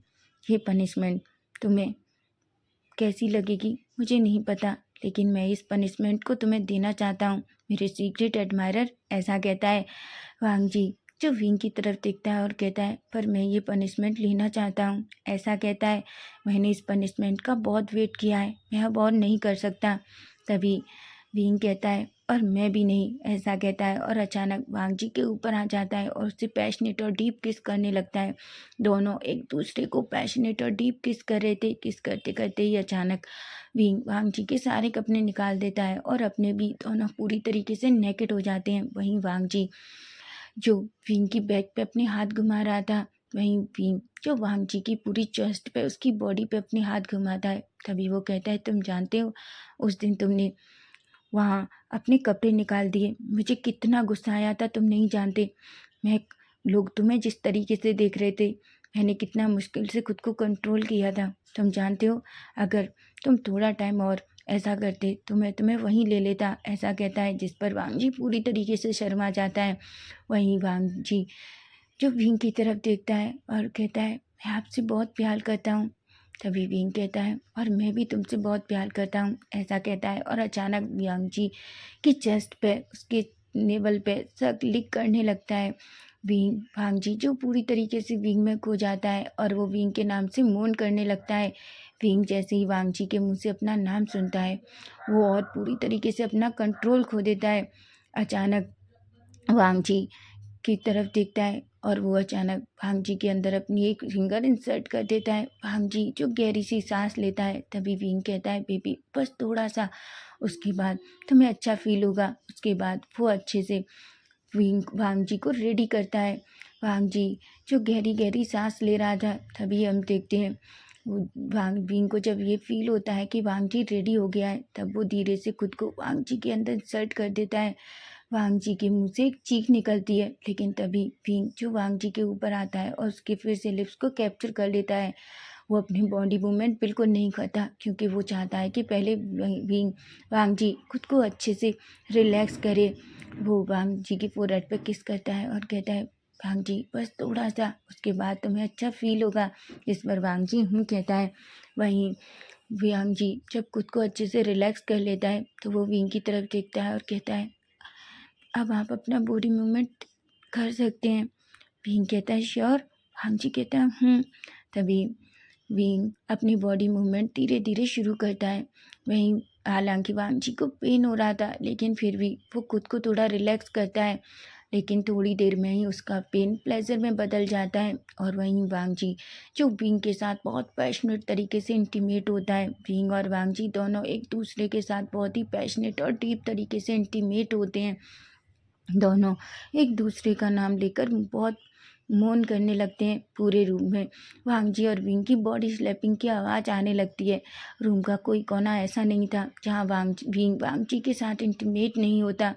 ये पनिशमेंट तुम्हें कैसी लगेगी मुझे नहीं पता, लेकिन मैं इस पनिशमेंट को तुम्हें देना चाहता हूँ, मेरे सीक्रेट एडमायरर, ऐसा कहता है। वांग जी जो विंग की तरफ देखता है और कहता है, पर मैं ये पनिशमेंट लेना चाहता हूँ, ऐसा कहता है। मैंने इस पनिशमेंट का बहुत वेट किया है, मैं अब और नहीं कर सकता। तभी विंग कहता है, और मैं भी नहीं, ऐसा कहता है। और अचानक वांग जी के ऊपर आ जाता है और उससे पैशनेट और डीप किस करने लगता है। दोनों एक दूसरे को पैशनेट और डीप किस कर रहे थे। किस करते करते ही अचानक विंग वांग जी के सारे कपड़े निकाल देता है और अपने भी दोनों पूरी तरीके से नेकेड हो जाते हैं। वहीं वांग जी जो विंग की बैक पे अपने हाथ घुमा रहा था, वहीं विंग जो वांग जी की पूरी चेस्ट पे उसकी बॉडी पे अपने हाथ घुमाता है। तभी वो कहता है, तुम जानते हो उस दिन तुमने वहाँ अपने कपड़े निकाल दिए, मुझे कितना गुस्सा आया था तुम नहीं जानते। मैं लोग तुम्हें जिस तरीके से देख रहे थे, मैंने कितना मुश्किल से खुद को कंट्रोल किया था, तुम जानते हो। अगर तुम थोड़ा टाइम और ऐसा करते तो मैं तुम्हें वहीं ले लेता, ऐसा कहता है। जिस पर वांग जी पूरी तरीके से शर्मा जाता है। वहीं वांग जी जो विंग की तरफ देखता है और कहता है, मैं आपसे बहुत प्यार करता हूँ। तभी विंग कहता है, और मैं भी तुमसे बहुत प्यार करता हूँ, ऐसा कहता है। और अचानक वांग जी की चेस्ट पे उसके नेवल पे सब क्लिक करने लगता है। विंग वांग जी जो पूरी तरीके से विंग में खो जाता है और वो विंग के नाम से मोन करने लगता है। विंग जैसे ही वांग जी के मुंह से अपना नाम सुनता है वो और पूरी तरीके से अपना कंट्रोल खो देता है। अचानक वांग जी की तरफ देखता है और वो अचानक भांग जी के अंदर अपनी एक फिंगर इंसर्ट कर देता है। भांग जी जो गहरी सी सांस लेता है। तभी विंग कहता है, बेबी बस थोड़ा सा, उसके बाद तुम्हें अच्छा फील होगा। उसके बाद वो अच्छे से विंग भांग जी को रेडी करता है। भांग जी जो गहरी गहरी सांस ले रहा था, तभी हम देखते हैं वो विंग को जब ये फील होता है कि वांग जी रेडी हो गया है, तब वो धीरे से खुद को वांग जी के अंदर इंसर्ट कर देता है। वांग जी के मुंह से एक चीख निकलती है, लेकिन तभी विंग जो वांग जी के ऊपर आता है और उसके फिर से लिप्स को कैप्चर कर लेता है। वो अपनी बॉडी मूवमेंट बिल्कुल नहीं करता, क्योंकि वो चाहता है कि पहले विंग वांग जी खुद को अच्छे से रिलैक्स करे। वो वांग जी की फोrehead पे किस करता है और कहता है, वांग जी बस थोड़ा सा, उसके बाद तुम्हें अच्छा फील होगा। जिस पर वांग जी कहता है। वहीं वांग जी जब खुद को अच्छे से रिलैक्स कर लेता है तो वो विंग की तरफ देखता है और कहता है, अब आप अपना बॉडी मूवमेंट कर सकते हैं। विंग कहता है, श्योर। वांग जी कहता है, तभी विंग अपनी बॉडी मूवमेंट धीरे धीरे शुरू करता है। वहीं हालांकि वांग जी को पेन हो रहा था, लेकिन फिर भी वो खुद को थोड़ा रिलैक्स करता है। लेकिन थोड़ी देर में ही उसका पेन प्लेजर में बदल जाता है। और वहीं वांग जी जो विंग के साथ बहुत पैशनेट तरीके से इंटीमेट होता है। विंग और वांग जी दोनों एक दूसरे के साथ बहुत ही पैशनेट और डीप तरीके से इंटीमेट होते हैं। दोनों एक दूसरे का नाम लेकर बहुत मौन करने लगते हैं। पूरे रूम में वांग जी और विंग की बॉडी स्लैपिंग की आवाज़ आने लगती है। रूम का कोई कोना ऐसा नहीं था जहाँ विंग वांग जी के साथ इंटीमेट नहीं होता।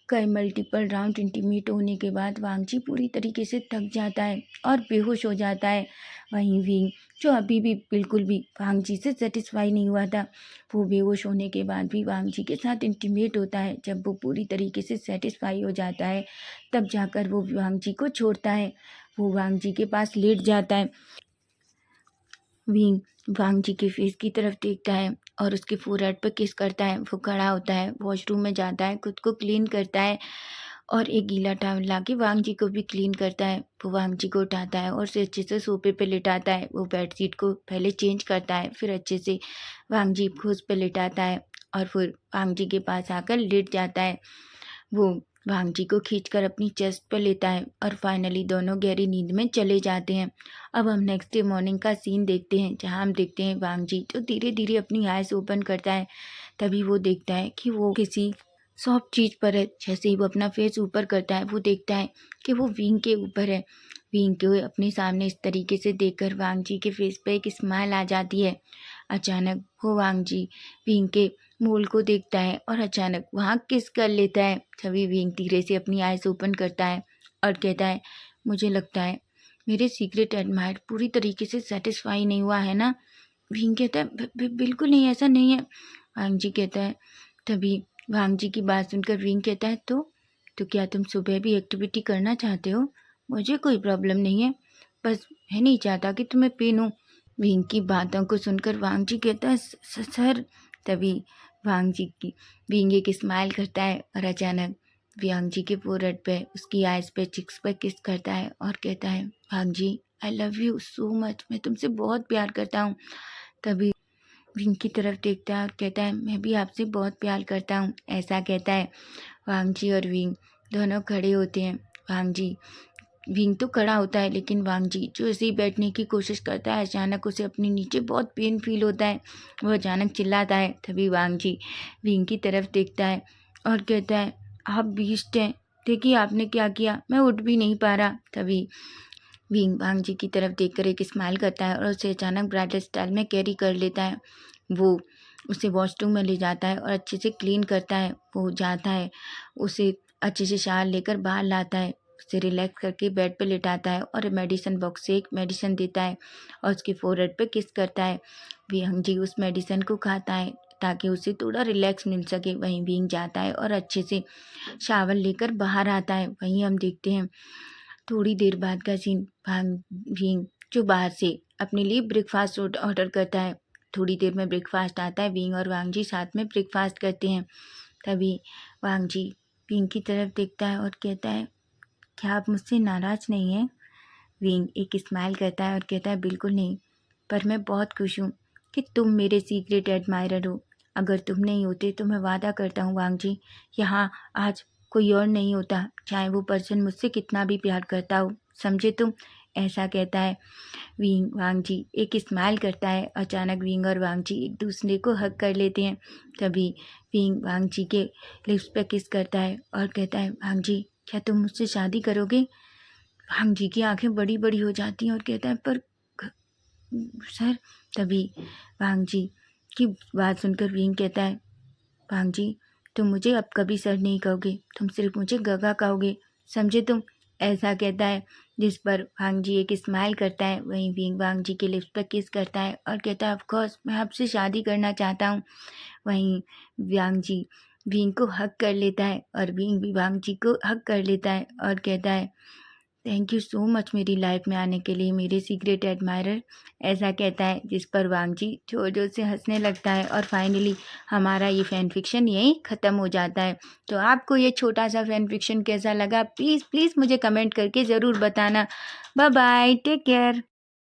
कई मल्टीपल राउंड इंटीमेट होने के बाद वांगजी पूरी तरीके से थक जाता है और बेहोश हो जाता है। वहीं विंग, जो अभी भी बिल्कुल भी वांगजी से सेटिस्फाई नहीं हुआ था, वो बेहोश होने के बाद भी वांगजी के साथ इंटीमेट होता है। जब वो पूरी तरीके से सेटिस्फाई हो जाता है तब जाकर वो वांगजी को छोड़ता है। वो वांगजी के पास लेट जाता है। विंग वांगजी के फेस की तरफ देखता है और उसके फोरहेड पर किस करता है। वो खड़ा होता है, वॉशरूम में जाता है, खुद को क्लीन करता है और एक गीला टॉवल लाके वांगजी को भी क्लीन करता है। वो वांगजी को उठाता है और उसे अच्छे से सोफे पे लिटाता है। वो बेडशीट को पहले चेंज करता है, फिर अच्छे से वांगजी को उस पर लिटाता है और फिर वांगजी के पास आकर लेट जाता है। वो वांगजी को खींचकर अपनी चेस्ट पर लेता है और फाइनली दोनों गहरी नींद में चले जाते हैं। अब हम नेक्स्ट डे मॉर्निंग का सीन देखते हैं, जहां हम देखते हैं वांगजी जो धीरे धीरे अपनी आइज ओपन करता है। तभी वो देखता है कि वो किसी सॉफ्ट चीज़ पर है। जैसे ही वो अपना फेस ऊपर करता है, वो देखता है कि वो विंग के ऊपर है। विंग को अपने सामने इस तरीके से देखकर वांगजी के फेस पे एक स्माइल आ जाती है। अचानक वो वांगजी विंग के मोल को देखता है और अचानक वहाँ किस कर लेता है। तभी विंग धीरे से अपनी आइज ओपन करता है और कहता है, मुझे लगता है मेरे सीक्रेट एडमायर पूरी तरीके से सेटिस्फाई नहीं हुआ है ना। विंग कहता है, बिल्कुल नहीं, ऐसा नहीं है। वांगजी कहता है, तभी वांगजी की बात सुनकर विंग कहता है, तो क्या तुम सुबह भी एक्टिविटी करना चाहते हो? मुझे कोई प्रॉब्लम नहीं है, बस मैं नहीं चाहता कि तुम्हें पेन हो। विंग की बातों को सुनकर वांगजी कहता है, सर। तभी विंग एक स्माइल करता है और अचानक वांगजी के फोरहेड पे, उसकी आइज पे, चिक्स पे किस करता है और कहता है, वांगजी I love you so much, मैं तुमसे बहुत प्यार करता हूँ। तभी विंग की तरफ देखता है और कहता है, मैं भी आपसे बहुत प्यार करता हूँ। ऐसा कहता है। वांगजी और विंग दोनों खड़े होते हैं। वांगजी विंग तो खड़ा होता है, लेकिन वांगजी जो ऐसे ही बैठने की कोशिश करता है, अचानक उसे अपने नीचे बहुत पेन फील होता है। वो अचानक चिल्लाता है। तभी वांगजी विंग की तरफ देखता है और कहता है, आप बीस्ट हैं, देखिए आपने क्या किया, मैं उठ भी नहीं पा रहा। तभी विंग वांगजी की तरफ देखकर एक स्माइल करता है और उसे अचानक ब्राइडल स्टाइल में कैरी कर लेता है। वो उसे वॉशरूम में ले जाता है और अच्छे से क्लीन करता है। वो जाता है, उसे अच्छे से शावर लेकर बाहर लाता है, उसे रिलैक्स करके बेड पे लिटाता है और मेडिसिन बॉक्स से एक मेडिसिन देता है और उसके फोरहेड पे किस करता है। विंग उस मेडिसिन को खाता है ताकि उसे थोड़ा रिलैक्स मिल सके। वहीं विंग जाता है और अच्छे से शावर लेकर बाहर आता है। वहीं हम देखते हैं थोड़ी देर बाद का सीन, विंग जो बाहर से अपने लिए ब्रेकफास्ट ऑर्डर करता है। थोड़ी देर में ब्रेकफास्ट आता है। विंग और वांगजी साथ में ब्रेकफास्ट करते हैं। तभी वांगजी विंग की तरफ देखता है और कहता है, क्या आप मुझसे नाराज़ नहीं हैं? विंग एक स्माइल करता है और कहता है, बिल्कुल नहीं, पर मैं बहुत खुश हूँ कि तुम मेरे सीक्रेट एडमायरर हो। अगर तुम नहीं होते तो मैं वादा करता हूँ वांगजी, यहाँ आज कोई और नहीं होता, चाहे वो पर्सन मुझसे कितना भी प्यार करता हो, समझे तुम? ऐसा कहता है। वांगजी एक स्माइल करता है। अचानक विंग और वांगजी एक दूसरे को हग कर लेते हैं। तभी विंग वांगजी के लिप्स पे किस करता है और कहता है, वांगजी क्या तुम मुझसे शादी करोगे? वांगजी की आंखें बड़ी बड़ी हो जाती हैं और कहता है, पर सर। तभी वांगजी की बात सुनकर विंग कहता है, वांगजी तुम मुझे अब कभी सर नहीं कहोगे, तुम सिर्फ मुझे गगा कहोगे, समझे तुम? ऐसा कहता है, जिस पर वांगजी एक स्माइल करता है। वहीं विंग वांगजी के लिप्स पर किस करता है और कहता है, ऑफ कोर्स मैं आपसे शादी करना चाहता हूँ। वहीं वांगजी विंग को हक कर लेता है और विंग भी वांगजी को हक कर लेता है और कहता है, थैंक यू सो मच मेरी लाइफ में आने के लिए मेरे सीक्रेट एडमायरर। ऐसा कहता है, जिस पर वांगजी जोर जोर से हंसने लगता है और फाइनली हमारा ये फैन फिक्शन यहीं ख़त्म हो जाता है। तो आपको ये छोटा सा फैन फिक्शन कैसा लगा, प्लीज़ प्लीज़ मुझे कमेंट करके ज़रूर बताना। Bye bye, take care.